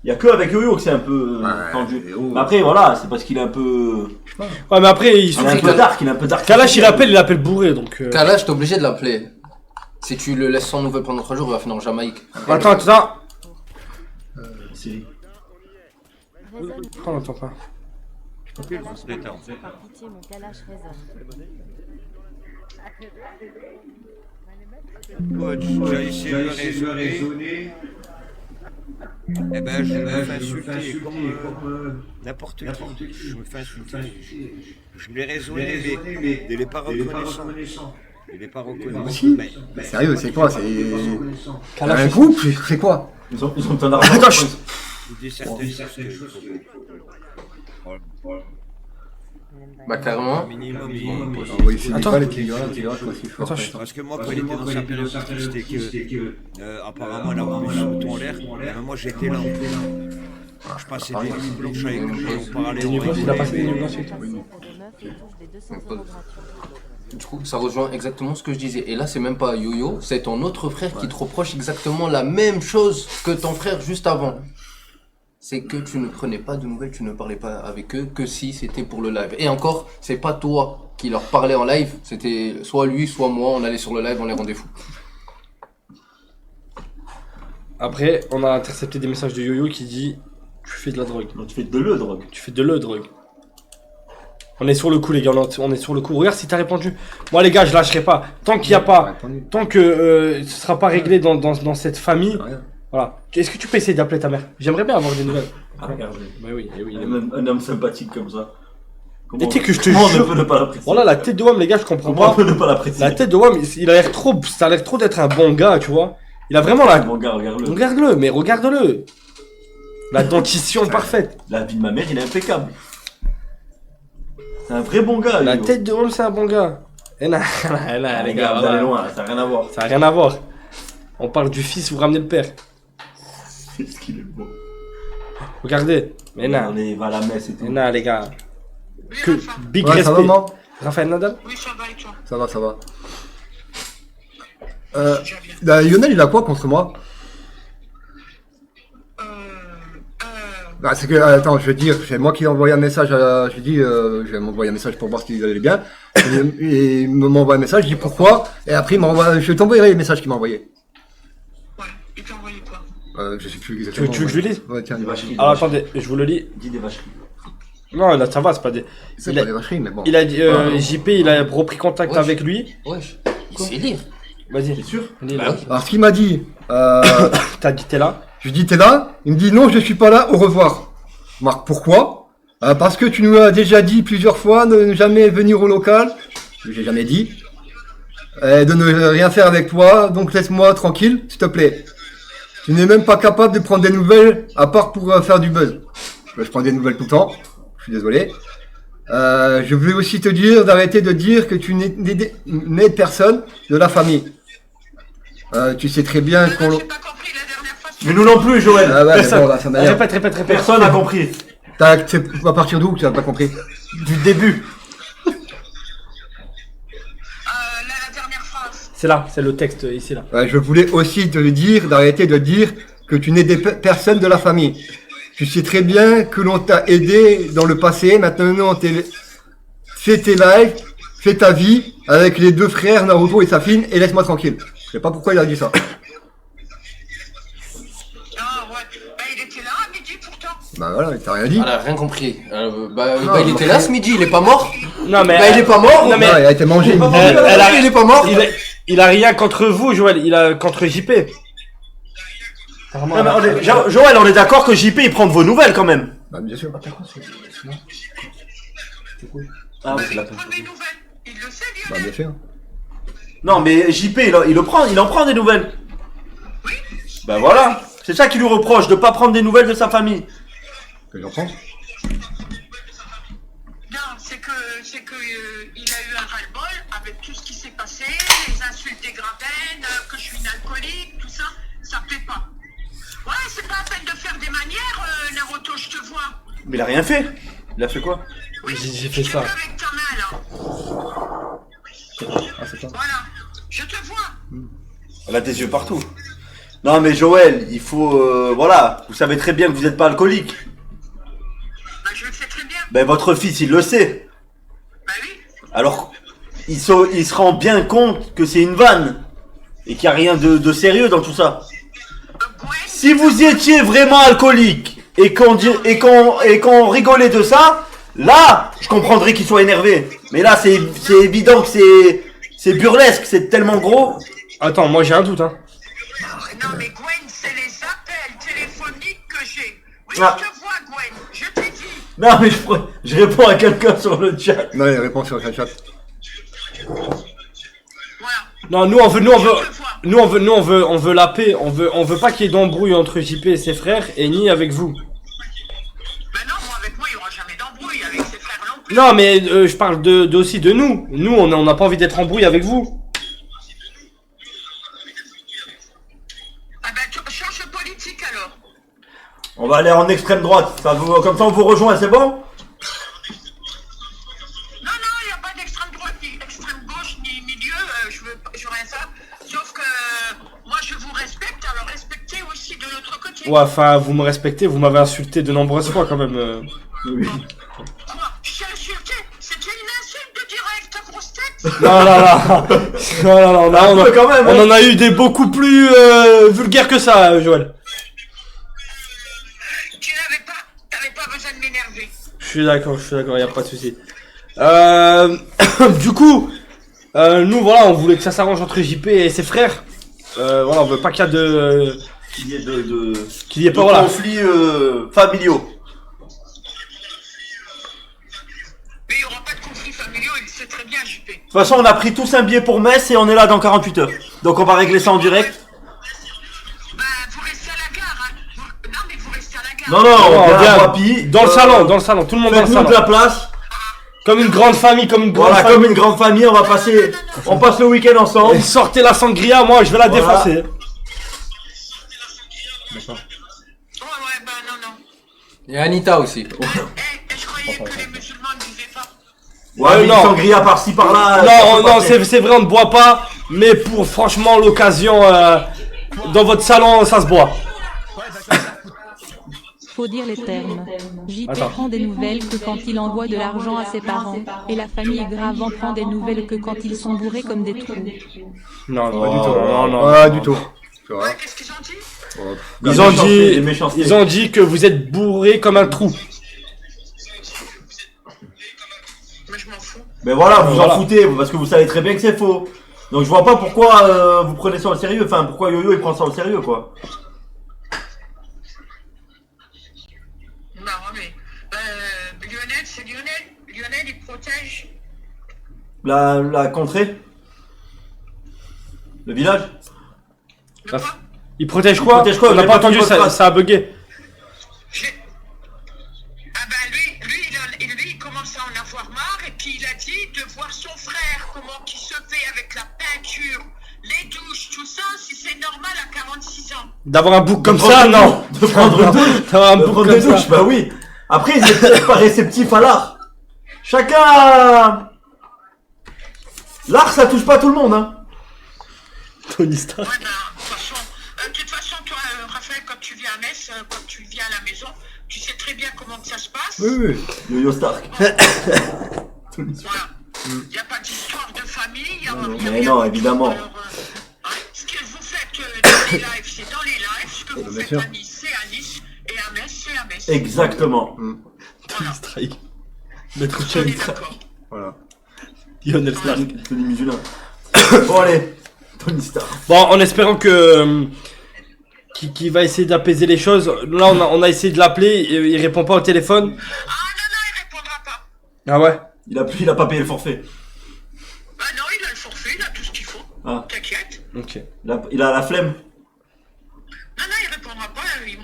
S4: Il y a que avec Yo-Yo que c'est un peu tendu. Mais après, voilà, c'est parce qu'il est un peu.
S1: Ouais, mais après,
S4: Il est un peu dark,
S1: Kalash, il appelle bourré, donc.
S3: Kalash, t'es obligé de l'appeler. Si tu le laisses sans nouvelles pendant 3 jours, il va finir en Jamaïque.
S1: Attends.
S4: C'est.
S1: On n'entend pas.
S8: Par pitié, mon Kalash résonne.
S9: J'ai essayé de raisonner. Eh ben, je me fais insulter comme n'importe qui. Je me fais insulter. Je l'ai raisonné, mais il n'est pas reconnaissant. Il n'est pas reconnaissant.
S2: Si. Mais sérieux, c'est quoi? C'est un groupe? C'est quoi?
S4: Ils ont besoin d'argent.
S1: Attends,
S9: Il dit certaines choses que
S3: Bah carrément.
S9: Minimum,
S2: Ah oui, c'est
S1: Attends.
S2: pas les Tigres, je crois que c'est fort.
S1: Attends,
S9: Parce que moi, quand il était dans sa période triste et que apparemment il a voulu se foutre en l'air, ben moi j'étais là. Je passais des nuits blanches avec lui, on parlait.
S1: Des nuits blanches, il a passé des nuits blanches.
S8: Pour des meufs et touche des 200 € gratuits.
S3: Du coup, ça rejoint exactement ce que je disais. Et là, c'est même pas Yo-Yo, c'est ton autre frère qui te reproche exactement la même chose que ton frère juste avant. C'est que tu ne prenais pas de nouvelles, tu ne parlais pas avec eux, que si c'était pour le live. Et encore, c'est pas toi qui leur parlais en live, c'était soit lui, soit moi, on allait sur le live, on les rendait fous.
S1: Après, on a intercepté des messages de Yo-Yo qui dit tu fais de la drogue.
S4: Non, tu fais de le drogue.
S1: Tu fais de le drogue. On est sur le coup, les gars, on est sur le coup. Regarde si t'as répondu. Moi, les gars, je lâcherai pas. Tant qu'il y a pas, tant que ce sera pas réglé dans cette famille.
S2: Rien.
S1: Voilà. Est-ce que tu peux essayer d'appeler ta mère? J'aimerais bien avoir des nouvelles.
S4: Ah, regarde.
S1: Bah oui, eh oui.
S4: Un homme sympathique comme ça.
S1: Et tu sais que je te
S4: Comment on
S1: jure-
S4: ne peut ne pas l'apprécier?
S1: Voilà, la tête de Wam, les gars, je comprends
S4: Comment on
S1: pas.
S4: peut ne pas l'apprécier?
S1: La tête de Wam, il a l'air trop, ça a l'air trop d'être un bon gars, tu vois. Il a vraiment la,
S4: Mon gars, regarde-le.
S1: regarde-le, mais regarde-le. La dentition parfaite.
S4: La vie de ma mère, il est impeccable. C'est un vrai bon gars.
S1: La
S4: Yo.
S1: tête de Wam, c'est un bon gars. Et là,
S4: Ah,
S1: les gars,
S4: vous
S1: voilà.
S4: allez loin, ça n'a rien à voir.
S1: Ça n'a rien à voir. On parle du fils, vous ramenez le père.
S4: Qu'est-ce qu'il est beau.
S1: Regardez. Mais non,
S4: On est, va à la messe et tout.
S1: mais non, les gars. Que big
S2: Ouais, ça va,
S1: respect.
S2: maman?
S1: Raphaël Nadal?
S2: Ça va, ça va. Bah, Lionel, il a quoi contre moi? Bah, c'est que, attends, je vais dire, c'est moi qui ai envoyé un message à, je dis, je vais m'envoyer un message pour voir s'il allait bien. Et il m'envoie un message, je dis pourquoi, et après il m'envoie, je t'envoyerai les messages qu'il m'a envoyé.
S10: Ouais, il t'a envoyé quoi?
S2: Je sais plus exactement.
S1: Tu veux que je le lise?
S2: Ouais, tiens,
S4: Des vacheries.
S1: Alors attendez, je vous le lis.
S4: Dis des vacheries.
S1: Non, là ça va, c'est pas des.
S2: c'est
S1: il
S2: pas
S1: a-
S2: des vacheries, mais bon.
S1: Il a dit, JP, il a repris contact
S3: Ouais,
S1: avec lui.
S3: Wesh, il sait lire.
S1: Vas-y.
S4: T'es sûr?
S1: Lis,
S3: Bah
S1: là.
S3: oui.
S2: Alors, ce qu'il m'a dit,
S1: T'as dit t'es là.
S2: je lui dis, t'es là? Il me dit, non, je suis pas là, au revoir. Marc, pourquoi? Parce que tu nous as déjà dit plusieurs fois de ne jamais venir au local. J'ai jamais dit. De ne rien faire avec toi, donc laisse-moi tranquille, s'il te plaît. Tu n'es même pas capable de prendre des nouvelles, à part pour faire du buzz. Je prends des nouvelles tout le temps, je suis désolé. Je voulais aussi te dire d'arrêter de dire que tu n'es personne de la famille. Tu sais très bien qu'on...
S10: J'ai pas compris la dernière fois.
S4: Mais nous non plus, Joël.
S2: Ah ouais, mais
S1: Personne.
S2: bon, là, ça m'énerve.
S1: Répète.
S4: Personne n'a compris.
S2: C'est à partir d'où que tu n'as pas compris?
S4: Du début.
S10: La dernière phrase.
S1: C'est là, c'est le texte ici là.
S2: Je voulais aussi te dire d'arrêter de dire que tu n'es personne de la famille. Tu sais très bien que l'on t'a aidé dans le passé, maintenant fais tes lives, fais ta vie avec les deux frères Naruto et Safine et laisse-moi tranquille. Je sais pas pourquoi il a dit ça.
S10: Ah ouais, bah il était là à midi pourtant.
S2: Bah voilà, il t'a rien dit.
S3: Elle a rien compris. Bah, il était là ce midi, il est pas mort.
S1: Non mais.
S3: Bah, il est pas mort.
S1: Non mais.
S2: Non, il a été mangé.
S1: Elle a-
S3: Il est pas mort.
S1: Il a rien contre vous, Joël. Il a contre JP.
S4: Non, mais Joël, on est d'accord que JP il prend de vos nouvelles quand même.
S2: Bah bien sûr.
S4: Ah,
S10: Bah,
S4: oui, c'est
S10: il
S4: la
S10: prend des nouvelles. Il le sait,
S2: Bah
S10: Lionel.
S2: bien sûr.
S4: Non, mais JP il en prend des nouvelles. Bah voilà. C'est ça qu'il lui reproche, de pas prendre des nouvelles de sa famille.
S2: Que j'en prends.
S10: Non, c'est que il a eu un ras-le-bol avec tout ce qui s'est passé, les insultes des Graven, que je suis une alcoolique, tout ça, ça plaît pas. Ouais, c'est pas la peine de faire des manières, Naruto, je te vois.
S4: Mais il a rien fait. Il a fait quoi?
S10: Oui,
S1: J'ai fait ça.
S10: avec ta main là.
S2: Ah c'est ça.
S10: Voilà, je te vois.
S4: Elle a des yeux partout. Non mais Joël, il faut... voilà, vous savez très bien que vous n'êtes pas alcoolique.
S10: Bah, je le sais très bien.
S4: Ben votre fils il le sait.
S10: Bah oui.
S4: Alors, il se rend bien compte que c'est une vanne. Et qu'il n'y a rien de sérieux dans tout ça.
S10: Gwen,
S4: Si vous étiez vraiment alcoolique et qu'on rigolait de ça, là, je comprendrais qu'il soit énervé. Mais là, c'est évident que c'est burlesque, c'est tellement gros.
S1: Attends, moi j'ai un doute hein.
S10: non mais Gwen, c'est les appels téléphoniques que j'ai. Oui,
S4: Ah.
S10: je te vois, Gwen, je t'ai dit.
S4: Non mais je réponds à quelqu'un sur le chat.
S2: Non, il répond sur le chat.
S10: Voilà.
S1: Non, nous on veut la paix. On veut pas qu'il y ait d'embrouille entre JP et ses frères et ni avec vous.
S10: Ben non, moi avec moi, il n'y aura jamais d'embrouille. Avec ses frères non
S1: Non, mais je parle aussi de nous. Nous, on n'a pas envie d'être en brouille avec vous.
S10: Ah ben, tu changes de politique alors.
S4: On va aller en extrême droite. Comme ça, on vous rejoint, c'est bon?
S10: Non, non, il n'y a pas d'extrême droite, ni extrême gauche, ni milieu. Je veux rien ça. Sauf que moi, je vous respecte, alors respectez aussi de l'autre côté.
S1: Ouais, enfin, vous me respectez, vous m'avez insulté de nombreuses fois quand même.
S4: Oui.
S10: Quoi? Je t'ai insulté? C'était une insulte de direct, ta grosse tête?
S1: Non,
S4: Quand même,
S1: on en a eu des beaucoup plus vulgaires que ça, Joël.
S10: Tu t'avais pas besoin de m'énerver.
S1: Je suis d'accord, y a pas de souci. Du coup, nous voilà, on voulait que ça s'arrange entre JP et ses frères. Voilà, on veut pas qu'il y ait qu'il y ait pas voilà.
S4: Conflits familiaux.
S10: Mais il n'y aura pas de conflits familiaux, il le sait très bien, JP.
S4: De toute façon, on a pris tous un billet pour Metz et on est là dans 48 heures. Donc on va régler ça en direct.
S10: Bah, vous restez à la gare, hein. Non, mais vous restez à la gare.
S4: Non, on vient
S1: bien.
S4: à Wapi.
S1: Dans le salon, tout le monde dans le
S4: Faites-nous
S1: salon.
S4: de la place.
S1: Comme une grande famille, comme une grande
S4: Voilà,
S1: famille.
S4: comme une grande famille, on va passer. On passe le week-end ensemble.
S1: Et sortez la sangria, moi je vais la
S4: Voilà.
S1: défoncer.
S10: Ouais, bah non.
S3: Il y a Anita aussi.
S10: Je croyais que les musulmans ne buvaient pas.
S4: Ouais, mais
S1: non.
S4: sangria par-ci par-là.
S1: Non, c'est vrai, on ne boit pas. Mais pour franchement l'occasion, dans votre salon, ça se boit.
S7: Faut dire les termes. JP
S1: Attends.
S7: prend des nouvelles que quand il envoie de l'argent à ses parents, et la famille Gravant prend des nouvelles que quand ils sont bourrés comme des trous.
S1: Non,
S2: Pas du tout.
S1: non.
S2: Pas du tout. Tu vois.
S10: Ouais, qu'est-ce qu'ils ont dit?
S1: Ils ont dit que vous êtes bourré comme un trou.
S10: Mais je m'en fous.
S4: Mais voilà, vous
S1: Voilà.
S4: en foutez, parce que vous savez très bien que c'est faux. Donc je vois pas pourquoi vous prenez ça au sérieux. Enfin, pourquoi Yo-Yo il prend ça au sérieux, quoi.
S10: Non, mais Lionel, c'est Lionel. Lionel, il protège.
S4: La contrée. Le village.
S10: Le
S1: Ah.
S10: quoi?
S1: Ils protègent quoi?
S4: Protège quoi?
S1: On n'a
S4: J'ai
S1: pas
S4: pas
S1: entendu,
S4: entendu votre
S1: ça a bugué.
S10: Ah ben lui, il commence à en avoir marre et puis il a dit de voir son frère, comment qu'il se fait avec la peinture, les douches, tout ça, si c'est normal à 46 ans.
S1: D'avoir un bouc comme
S4: prendre
S1: ça,
S4: une
S1: non.
S4: douche, de prendre une douche.
S1: D'avoir un
S4: De
S1: bouc
S4: prendre
S1: comme
S4: des douches,
S1: ça.
S4: bah oui. Après, ils étaient peut-être pas réceptifs à l'art. Chacun. L'art, ça touche pas tout le monde, hein.
S1: Tony Stark.
S10: Ouais, ben, de toute façon, toi, Raphaël, quand tu viens à Metz, quand tu viens à la maison, tu sais très bien comment que ça se passe.
S2: Oui.
S4: Yo-Yo Stark.
S10: Voilà. Il n'y a pas d'histoire de famille.
S4: Mais non, évidemment.
S10: Alors, ce que vous faites dans les lives, c'est dans les lives. Ce que vous
S2: bien
S10: faites
S2: sûr.
S10: à Nice, c'est à Nice. Et à Metz, c'est à Metz.
S4: Exactement.
S1: Tony Strike. Maître
S10: On est
S1: Chen.
S10: d'accord.
S2: Voilà.
S1: Lionel Stark.
S4: Tony Musulin. Bon, allez. Tony Stark.
S1: Bon, en espérant que qui va essayer d'apaiser les choses. Là, on a essayé de l'appeler, il répond pas au téléphone.
S10: Ah non, il répondra pas.
S1: Ah ouais.
S4: Il a pas payé le forfait.
S10: Bah non, il a le forfait, il a tout ce qu'il faut.
S4: Ah.
S10: T'inquiète.
S1: Ok.
S4: Il a la flemme.
S10: Non, il répondra pas.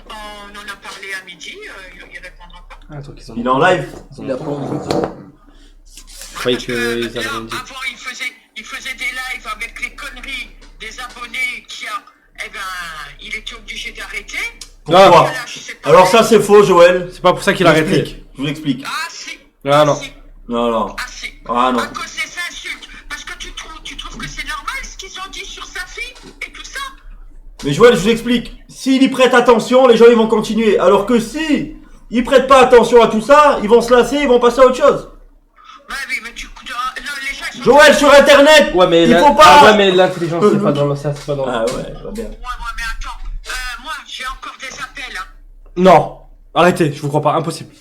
S10: On en a parlé à midi. Il répondra pas.
S1: Ah, attends, qu'ils ont...
S4: Il est en live.
S3: Il a pas envie.
S1: Je croyais qu'ils avaient rien dit.
S10: Avant, il faisait des lives avec les conneries des abonnés eh ben, il était obligé d'arrêter.
S4: Pourquoi?
S10: Voilà, je sais pas.
S4: Alors ça, c'est faux, Joël.
S1: C'est pas pour ça qu'il a arrêté.
S4: Je vous explique.
S10: Ah si.
S1: Ah non.
S10: Si.
S4: Non.
S10: Ah si.
S4: Ah non.
S10: À cause des insultes. Parce que tu trouves que c'est normal ce qu'ils ont dit sur sa fille et tout ça.
S4: Mais Joël, je vous explique. S'il y prête attention, les gens ils vont continuer. Alors que si ils prêtent pas attention à tout ça, ils vont se lasser, ils vont passer à autre chose.
S10: Ouais, oui, mais non, les gens ils sont...
S4: Joël, sur internet,
S1: Ouais, mais
S4: il faut pas.
S1: Ah ouais, mais l'intelligence, c'est pas dans le... ça, c'est pas dans le...
S4: Ah ouais, va bien.
S10: Ouais, mais attends. Moi, j'ai encore des appels, hein.
S1: Non. Arrêtez, je vous crois pas, impossible.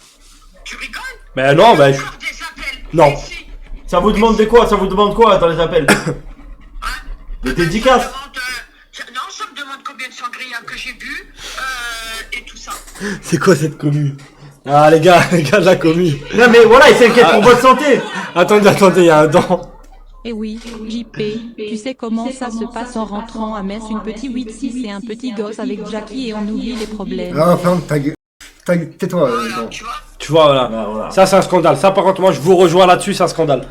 S10: Tu rigoles?
S1: Mais non, bah...
S10: J'ai encore des appels.
S1: Non.
S10: Mais si.
S4: Ça vous demande de quoi? Ça vous demande quoi dans les appels?
S10: Hein?
S4: Des dédicaces?
S10: Non, ça me demande combien de sangria que j'ai bu, et tout ça.
S1: C'est quoi cette commu? Ah les gars de la commu.
S4: Non mais voilà, il s'inquiète pour votre santé.
S1: Attendez, il y a un dent.
S7: Et oui, JP, tu sais comment ça se passe en rentrant à Metz, une petite 8-6 et un petit gosse avec Jackie et on oublie les problèmes.
S2: Ah, ferme ta gueule. Tais-toi. non.
S10: Tu vois?
S1: Tu vois, voilà.
S4: Ah, voilà.
S1: Ça, c'est un scandale. Ça, par contre, moi, je vous rejoins là-dessus, c'est un scandale.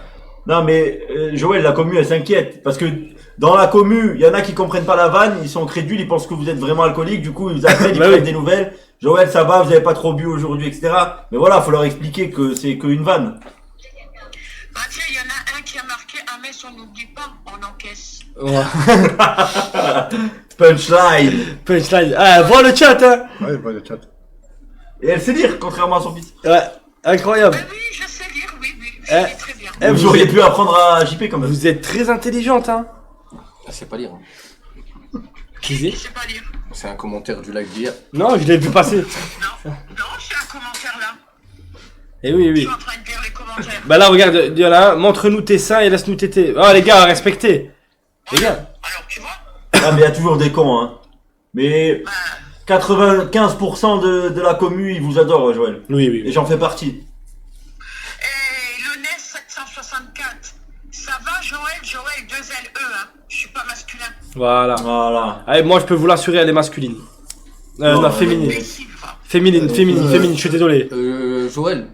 S4: Non mais Joël, la commu elle s'inquiète parce que dans la commu, il y en a qui comprennent pas la vanne, ils sont crédules, ils pensent que vous êtes vraiment alcoolique, du coup ils vous appellent, ils
S1: Bah
S4: prennent
S1: oui.
S4: des nouvelles. Joël, ça va, vous avez pas trop bu aujourd'hui, etc. Mais voilà, faut leur expliquer que c'est qu'une vanne.
S10: Bah tiens, il y en a un qui a marqué un mess, on n'oublie pas, on encaisse.
S1: Ouais.
S4: Punchline.
S1: Punchline. Ah, vois le chat, hein.
S2: Ouais, voilà le chat.
S4: Et elle sait lire, contrairement à son fils.
S1: Ouais, incroyable.
S10: Oui, je sais lire, oui, je
S1: Eh.
S10: lis très bien.
S1: Eh,
S4: Vous auriez pu apprendre à JP quand même.
S1: Vous êtes très intelligente, hein.
S3: Ah, c'est pas lire.
S1: Qui c'est?
S10: Je sais pas lire.
S3: C'est un commentaire du live d'hier.
S1: Non, je l'ai vu passer.
S10: Non, c'est un commentaire là.
S1: Eh oui,
S10: Je
S1: oui.
S10: suis en train de lire les commentaires.
S1: Bah là, regarde, il y en a un. Montre-nous tes seins et laisse-nous téter. Oh, les gars, respectez. Les gars.
S10: Alors, tu vois,
S4: Ah mais il y a toujours des cons, hein. Mais 95% de la commu, ils vous adorent, Joël.
S1: Oui, oui,
S4: Et
S1: oui.
S4: j'en fais partie.
S10: et le NES 764, ça va Joël 2LE, hein. Je suis pas masculin.
S1: Voilà.
S4: Voilà.
S1: Allez, moi, je peux vous l'assurer, elle est masculine.
S4: Non,
S1: Non, féminine.
S10: Imbécile, va.
S1: Féminine, féminine, je suis désolé.
S3: Joël,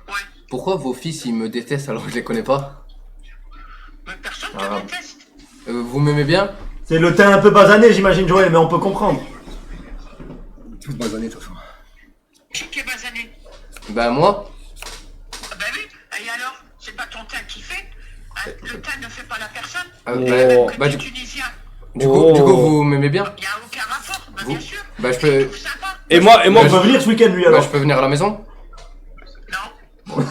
S10: Ouais,
S3: pourquoi vos fils ils me détestent alors que je les connais pas?
S10: mais personne
S3: Ah.
S10: te déteste.
S3: Vous m'aimez bien?
S4: C'est le teint un peu basané, j'imagine, Joël, mais on peut comprendre.
S2: Tous basanés, de toute façon.
S10: Qui est basané?
S3: Ben moi.
S10: Ah bah oui, et alors, c'est pas ton teint qui fait. Hein, le teint ne fait pas la personne.
S3: Ah,
S10: Et
S3: bah,
S10: même que
S3: bah,
S10: t'es
S3: du
S10: tunisien,
S3: coup,
S1: Oh.
S3: vous m'aimez bien?
S10: y a aucun rapport, bah bien sûr.
S3: Bah je
S10: Je
S3: peux.
S10: trouve sympa.
S1: Et moi,
S4: On peut venir ce week-end, lui,
S3: Bah
S4: alors.
S3: je peux venir à la maison?
S10: Non.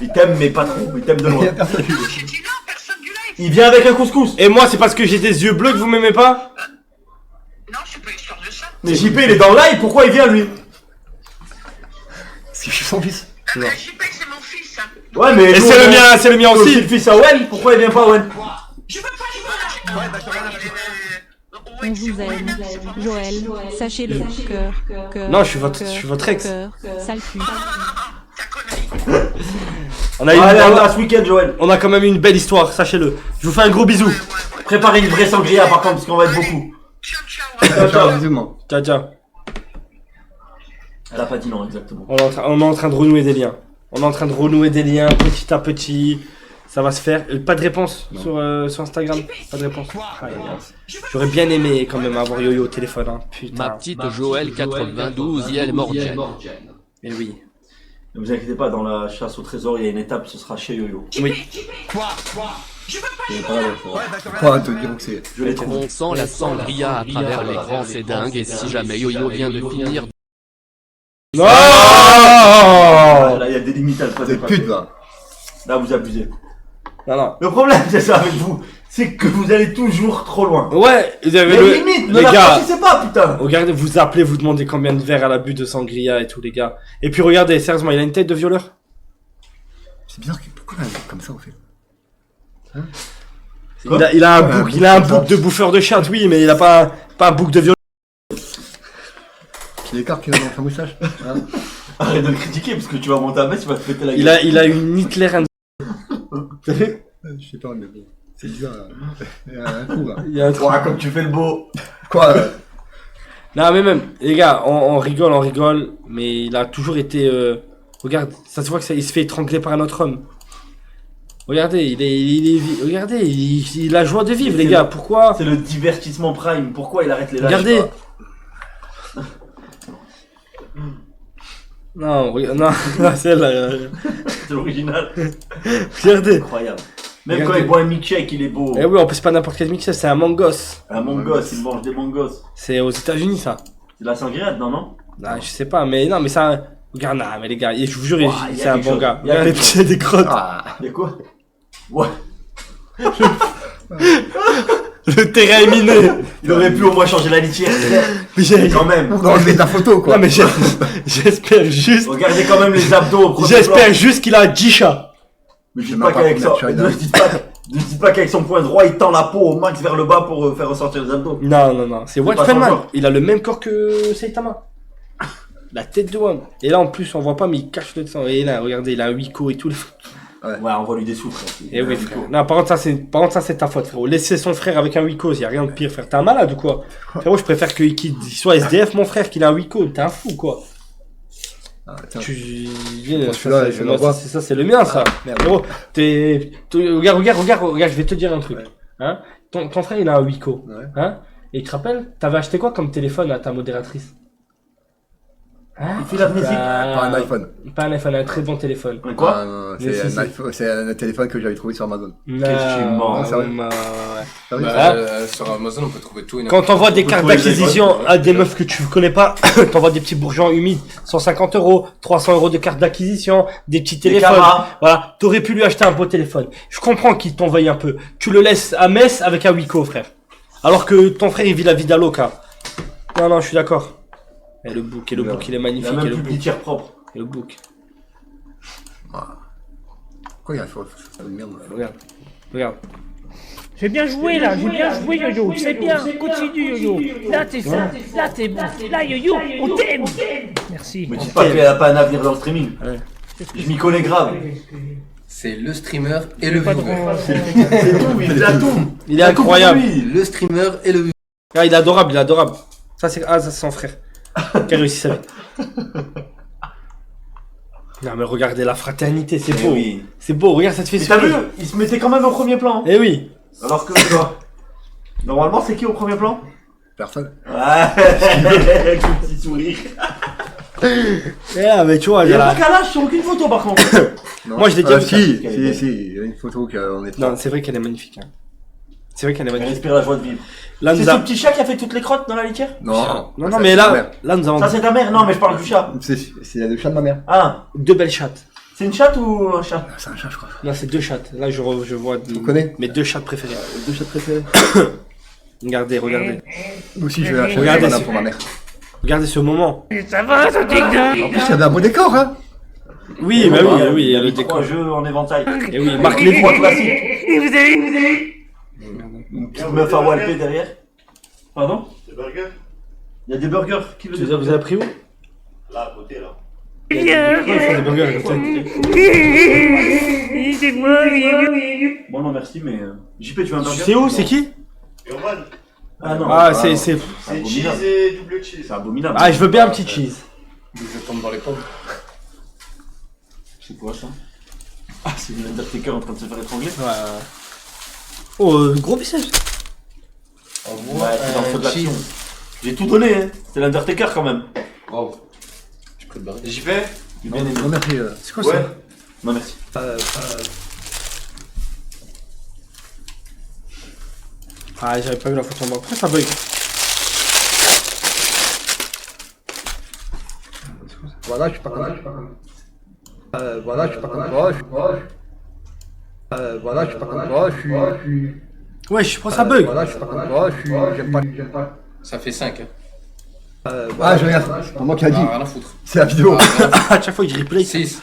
S4: Il t'aime, mais pas trop. Il t'aime de
S2: Il y
S4: loin.
S2: a personne qui
S10: Non, j'ai dit non, personne du live.
S4: Il vient avec un couscous.
S1: et moi, c'est parce que j'ai des yeux bleus que vous m'aimez pas?
S10: Non, c'est pas histoire de ça.
S4: Mais JP, il est dans le live, pourquoi il vient, lui?
S2: Parce que je suis son fils.
S1: Non.
S10: JP, c'est mon fils. Hein.
S4: Ouais, mais.
S1: Et
S4: nous,
S1: c'est le
S4: on-
S1: mien, c'est le mien
S4: C'est aussi
S1: aussi.
S4: le fils à Owen, pourquoi il vient pas, Owen?
S10: Je veux pas,
S8: On vous aime. Joël, sachez-le. Cœur.
S1: Non, je suis votre ex.
S8: Cœur. Sale cul.
S10: Ta connerie.
S1: On a, eu,
S4: Allez,
S1: on,
S4: à
S1: a,
S4: ce week-end, Joël.
S1: on a quand même eu une belle histoire, sachez-le. Je vous fais un gros bisou.
S4: Préparez une vraie sangria, par contre, parce qu'on va être beaucoup.
S10: Ciao, ciao.
S4: Ciao,
S2: Ciao,
S4: ciao.
S2: bisous, moi.
S1: Ciao, ciao.
S4: Elle a pas dit non, exactement.
S1: On est en train de renouer des liens. On est en train de renouer des liens petit à petit. Ça va se faire. Pas de réponse sur Instagram. Pas de réponse. Ah, j'aurais bien aimé quand même avoir Yo-Yo au téléphone. Hein. Putain.
S6: Ma petite Joël 92, il est mordienne.
S1: Mais oui.
S4: Ne vous inquiétez pas, dans la chasse au trésor, il y a une étape, ce sera chez Yo-Yo.
S1: Oui.
S2: Quoi, te diront que c'est.
S4: Je l'ai trouvé.
S6: On sent la sangria à travers l'écran, c'est dingue. Et si jamais Yo-Yo vient de finir
S1: Non.
S4: Ah, là, il y a des limites à ne pas
S2: T'es
S4: dépasser.
S2: pute, là.
S4: Là, vous abusez.
S1: Non, non.
S4: Le problème, c'est ça avec vous. C'est que vous allez toujours trop loin.
S1: Ouais, vous avez
S4: Les limites, ne
S1: les
S4: la
S1: gars.
S4: franchissez pas, putain.
S1: Regardez, vous appelez, vous demandez combien de verres à la butte de sangria et tout, les gars. Et puis regardez, sérieusement, il a une tête de violeur.
S2: C'est bizarre, pourquoi un mec comme ça, au fait?
S4: Quoi
S1: Il a un
S2: Ouais,
S1: bouc, il a un
S2: comme ça.
S1: bouc de bouffeur de chatte, oui, mais il a pas un bouc de violeur.
S2: C'est l'écart qu'il a dans sa moustache. Hein.
S4: Arrête de le critiquer, parce que tu vas monter à Metz, tu vas te péter la gueule.
S1: Il a une Hitler and... T'as vu?
S2: Je sais pas, mais bon. C'est bizarre, là. Il y a un coup, là.
S1: Il y a un truc.
S4: Ouah, comme tu fais le beau.
S2: Quoi
S1: Non, mais même, les gars, on rigole, mais il a toujours été... Regarde, ça se voit que il se fait étrangler par un autre homme. Regardez, regardez, il a joie de vivre, les gars, pourquoi?
S4: C'est le divertissement prime. Pourquoi il arrête les lives?
S1: Regardez.
S4: pas
S1: Non, non, celle-là.
S4: C'est l'original.
S1: Regardez.
S4: Incroyable. Même
S1: Regardez.
S4: quand il boit un milkshake, il est beau.
S1: Eh oui, en plus, c'est pas n'importe quel mixeur, c'est un mangos.
S4: Un mangos, il mange des mangos.
S1: C'est aux États-Unis, ça.
S4: C'est la sangria, non?
S1: Ah, je sais pas, mais non, mais ça. Regarde, non, mais les gars, je vous jure,
S4: Ouah, y a
S1: c'est un
S4: quelque
S1: bon
S4: chose.
S1: gars.
S4: Y a
S1: Regardez,
S4: quelque
S1: il y a des crottes.
S2: Ah.
S4: Il y a quoi? Ouais.
S1: Le terrain est miné.
S4: Il aurait pu au moins changer la litière.
S1: Mais j'ai-
S4: Quand même.
S2: On va enlever ta photo, quoi.
S1: Non, mais j'espère juste.
S4: Regardez quand même les abdos. au premier
S1: J'espère
S4: plan.
S1: juste qu'il a 10 chats.
S4: Mais
S2: Je
S4: dites
S2: sais
S4: pas
S2: même pas
S4: qu'avec
S2: combien
S4: ça.
S2: de chats il a.
S4: Ne dites pas qu'avec son poing droit, il tend la peau au max vers le bas pour faire ressortir les abdos.
S1: Non, non, non, c'est Walt
S4: pas son
S1: Feldman.
S4: genre.
S1: Il a le même corps que Saitama. La tête de Wam. Et là, en plus, on voit pas, mais il cache le sang. Et là, regardez, il a un Wiko et tout.
S4: Ouais, on va lui des sous, frère.
S1: Eh oui, frère. Non, par contre, ça, c'est ta faute, frérot. Laisser son frère avec un Wiko, y a rien de pire, frère. T'es un malade ou quoi? Frérot, je préfère qu'il soit SDF, mon frère, qu'il ait un Wiko. T'es un fou, quoi.
S2: Ah, tiens.
S1: Celui-là,
S2: je l'envoie.
S1: c'est ça, c'est le mien, ça.
S2: Merde.
S1: Gros, regarde, je vais te dire un truc.
S2: Ouais.
S1: Hein, ton frère, il a un Wiko.
S2: Ouais.
S1: Hein, et tu te rappelles, t'avais acheté quoi comme téléphone à ta modératrice? Hein?
S4: Il fait l'amnésie.
S2: Pas un iPhone.
S1: Pas un iPhone, un très bon téléphone.
S4: Mais quoi?
S2: Ah, non,
S1: Mais
S2: c'est
S1: si,
S2: un
S1: si.
S2: iPhone, c'est un téléphone que j'avais trouvé sur Amazon.
S1: Non,
S4: Qu'est-ce que tu mens?
S2: Ah, sérieux
S1: ouais.
S2: Sérieux
S3: Sur Amazon, on peut trouver tout et
S1: Quand t'envoies des cartes
S4: trouver des
S1: d'acquisition à des meufs que tu connais pas, t'envoies des petits bourgeons humides, 150 €, 300 € de cartes d'acquisition, des petits téléphones.
S4: caras.
S1: Voilà, t'aurais pu lui acheter un beau téléphone. Je comprends qu'il t'envoie un peu. Tu le laisses à Metz avec un Wiko, frère. Alors que ton frère, il vit la vie d'Aloca. Non, je suis d'accord. Et le book, il est
S4: Il a
S1: magnifique. Et
S4: même
S1: le
S4: plus
S1: book.
S4: de tiers propre.
S1: Et le book.
S2: Quoi, il y a merde.
S1: Regarde.
S11: J'ai bien joué là, j'ai bien joué Yo-Yo, c'est bien, continue Yo-Yo. Là t'es ça, là t'es bon, là Yo-Yo, on t'aime. Merci.
S4: Me dites pas qu'elle a pas un avenir dans le streaming.
S1: Ouais.
S4: Je m'y connais grave.
S3: C'est le streamer et le
S11: Pas
S3: viewer.
S11: drôle.
S4: C'est tout, il a tout.
S1: Il est incroyable.
S3: Le streamer et le viewer.
S1: Ah, il est adorable, Ça, c'est son frère. Qui a réussi sa vie. Non, mais regardez la fraternité, c'est beau.
S4: Oui.
S1: C'est beau, regarde, ça te fait
S4: Et t'as vu,
S1: sourire.
S4: il se mettait quand même au premier plan.
S1: Eh oui.
S4: Alors que, normalement, c'est qui au premier plan?
S2: Personne.
S4: Ouais, avec le petit sourire.
S1: Mais tu vois,
S4: Il y a
S1: la-
S4: pas qu'à l'âge sur aucune photo par contre.
S2: Non.
S1: Moi, je l'ai déjà vu,
S2: Si,
S4: ça.
S2: si, il y a une photo qu'on est
S1: Non, c'est vrai qu'elle est magnifique. Hein. C'est vrai qu'elle est
S4: Elle
S1: magnifique.
S4: respire la joie de vivre.
S1: Là,
S4: C'est
S1: nous
S4: ce
S1: a...
S4: petit chat qui a fait toutes les crottes dans la litière?
S2: Non,
S1: Non,
S2: ça,
S1: mais
S2: c'est ma
S1: là,
S2: mère.
S1: là, nous avons
S4: Ça c'est ta mère? Non, mais je parle du chat.
S2: C'est le chat de ma mère.
S4: Ah,
S1: deux belles chattes.
S4: c'est une chatte ou un chat?
S2: C'est un chat, je crois.
S1: Non, c'est deux chattes. Là, je vois
S2: Tu connais
S1: mes deux chattes préférées.
S2: Deux chats préférés.
S1: Regardez.
S2: Moi aussi, je vais acheter
S1: Regardez
S2: un
S1: ce-
S2: pour ma mère.
S1: Regardez ce moment.
S11: Ça va, ça t'écoute.
S2: En plus, il y avait un beau décor, hein.
S1: Oui, bah oui, oui, il y a le
S4: trois
S1: décor.
S4: jeux en éventail.
S1: Et oui, Marc Lévy.
S4: Trois classiques.
S11: Et vous avez.
S4: Une petite meuf à Walpé derrière. Pardon? Des burgers? Il y a des burgers. Qui veut des
S1: Vous avez pris où?
S11: Viens.
S1: Ils font des burgers.
S11: C'est moi, Yo-Yo.
S4: Bon, non, merci, mais. JP, tu veux un burger?
S1: C'est où? C'est qui?
S4: Ah non.
S1: Ah, c'est...
S4: C'est abominable.
S11: et double cheese.
S4: C'est abominable.
S1: Ah, je veux bien un petit cheese.
S3: Je tombe dans les pommes.
S4: C'est quoi ça? Ah, c'est l'Undertaker en train de se faire étrangler?
S1: Ouais. Oh, gros biceps.
S3: On
S4: Ouais,
S3: voit
S4: c'est dans le feu de
S3: un
S4: l'action.
S3: cheese.
S4: J'ai tout donné, hein. C'est l'Undertaker quand même.
S3: Wow. J'ai pris le baril.
S4: J'y vais? J'ai bien aimé.
S2: Non, merci.
S1: C'est quoi
S4: Ouais.
S1: ça?
S4: Non, merci.
S1: Ah, j'avais pas vu la photo en bas. Pourquoi ça bug?
S2: Voilà, je suis pas comme ça. Voilà, je suis pas comme toi. Voilà, je suis pas comme toi. Je suis.
S1: Ouais, je prends ça bug.
S2: Voilà, je suis pas comme toi. Je suis. J'aime pas.
S3: Ça fait 5. Hein.
S2: Ah, je regarde. C'est pas moi qui a dit.
S3: Ah, rien à foutre.
S2: C'est la vidéo.
S1: À chaque fois, il replay.
S3: 6.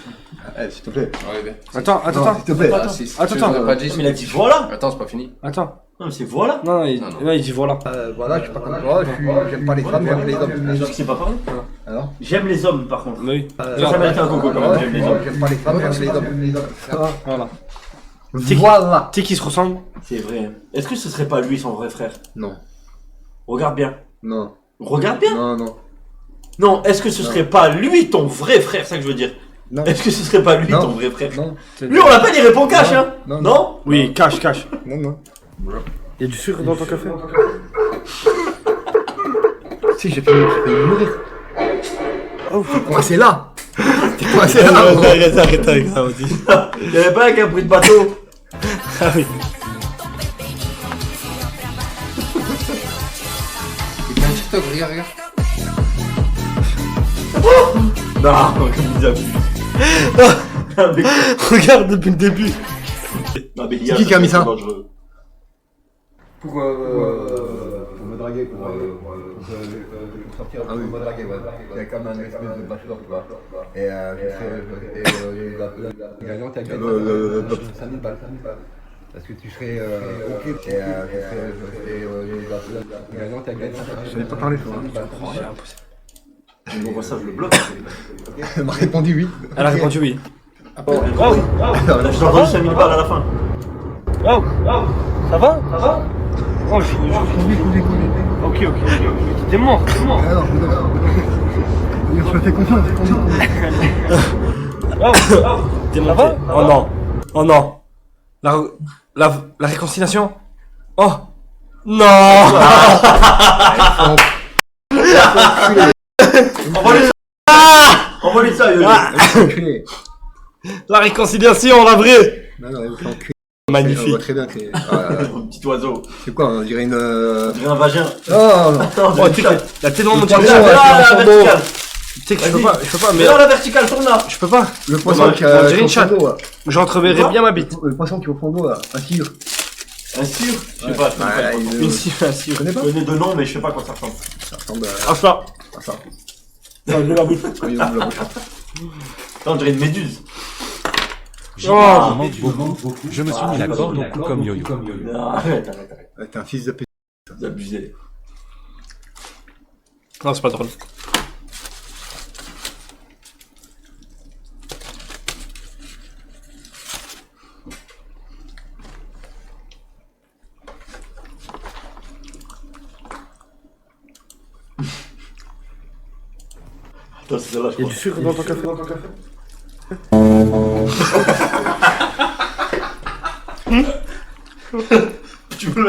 S2: S'il te plaît.
S3: Ouais, bien.
S1: Attends.
S2: Non, s'il te plaît.
S3: Ah, 6.
S1: Attends.
S3: Pas 10.
S4: Mais il a dit voilà!
S3: Attends, c'est pas fini.
S1: Attends.
S4: Non, mais c'est voilà!
S1: Non, il,
S3: Non, non.
S1: ouais, il dit voilà.
S2: Voilà, je suis pas comme toi. Je suis. J'aime pas les femmes, j'aime les hommes.
S4: Je sais pas parler.
S2: Alors.
S4: J'aime les hommes par contre.
S1: Oui.
S4: Ça mérite un coco quand même, j'aime les hommes.
S2: J'aime pas les femmes, j'aime les hommes.
S1: Voilà.
S2: Voilà.
S1: Tu sais qui se ressemble?
S4: C'est vrai. Est-ce que ce serait pas lui son vrai frère?
S2: Non.
S4: Regarde bien.
S2: Non.
S4: Regarde bien!
S2: Non, non.
S4: Non, est-ce que ce serait pas lui ton vrai frère? C'est ça que je veux dire.
S2: Non.
S4: Est-ce que ce serait pas lui
S2: Non.
S4: ton vrai frère?
S2: Non.
S4: Lui, on l'appelle, il répond cash, hein?
S2: Non.
S4: Non?
S1: Oui, cache.
S2: Non, non.
S1: Il y a du sucre dans ton café?
S2: Si, j'ai fait mourir. Oh, t'es coincé là. T'es coincé là.
S1: Arrête avec ça, vas-y.
S4: Il y avait pas qu'un bruit de bateau.
S1: Ah oui.
S3: Il y a un TikTok, regarde.
S4: Non, comme il a vu. Non, mais-
S1: Regarde depuis le début.
S4: non, mais
S2: C'est qui a mis ça?
S4: dangereux.
S2: Pour me draguer, pour sortir, pour me draguer, ouais. C'est comme un espèce de bachelor, tu vois. Et la gagnante, elle gagne 5 000 balles. Parce que tu serais ok. Et la gagnante, elle gagne 5 000 balles. Je savais pas parler, toi.
S4: Je vois ça, je le bloque.
S2: Elle m'a répondu oui.
S1: Elle a répondu oui.
S4: Je t'ai entendu 5000 balles à la fin.
S1: Oh, ça va? Oh, ok. T'es mort.
S2: Ah non, Je me fais confiance.
S1: Démonté. Oh non. Oh non. La réconciliation. Oh. Non.
S4: Envoie-lui ça, Yo-Yo.
S2: Enculé.
S1: La réconciliation, la vraie.
S2: Non, non, c'est enculé. On
S1: Magnifique.
S2: voit très bien que c'est.
S4: Un petit oiseau.
S2: C'est quoi, on dirait une.
S4: On dirait un vagin.
S2: Oh non.
S4: Attends,
S1: Oh, tu sais que la tellement
S2: Le
S1: motivé.
S2: poisson,
S1: Tu
S2: ouais.
S4: la verticale.
S1: sais que je peux pas, mais
S4: Mais non, la verticale, tourne là.
S1: je peux pas.
S2: Le poisson
S1: Ouais,
S2: qui
S1: on
S2: a.
S1: dirait une
S2: qui est au fond d'eau, là.
S1: J'entreverrai bien ma bite.
S2: Le poisson qui est au fond d'eau, là. Un tigre.
S4: Un cire. Je sais pas, je connais pas.
S2: Ouais,
S1: Une cire, un cire.
S2: Tu connais
S4: Je
S2: pas
S4: connais deux noms, mais je sais pas à quoi ça ressemble.
S2: Ça ressemble
S1: Ah, ça.
S2: à ça.
S1: Non, je vais la bouche.
S2: Quand il ouvre la bouche.
S4: Attends, on dirait une méduse.
S1: Oh.
S12: manque beaucoup. Je me suis mis la corde au cou comme yo-yo.
S4: Non, arrête.
S2: Ouais, t'es un fils de p.
S4: Vous abusez.
S1: Non, c'est pas drôle.
S4: Attends, c'est celle-là, je
S1: Il y a
S4: crois.
S1: du sucre dans ton café.
S4: Tu veux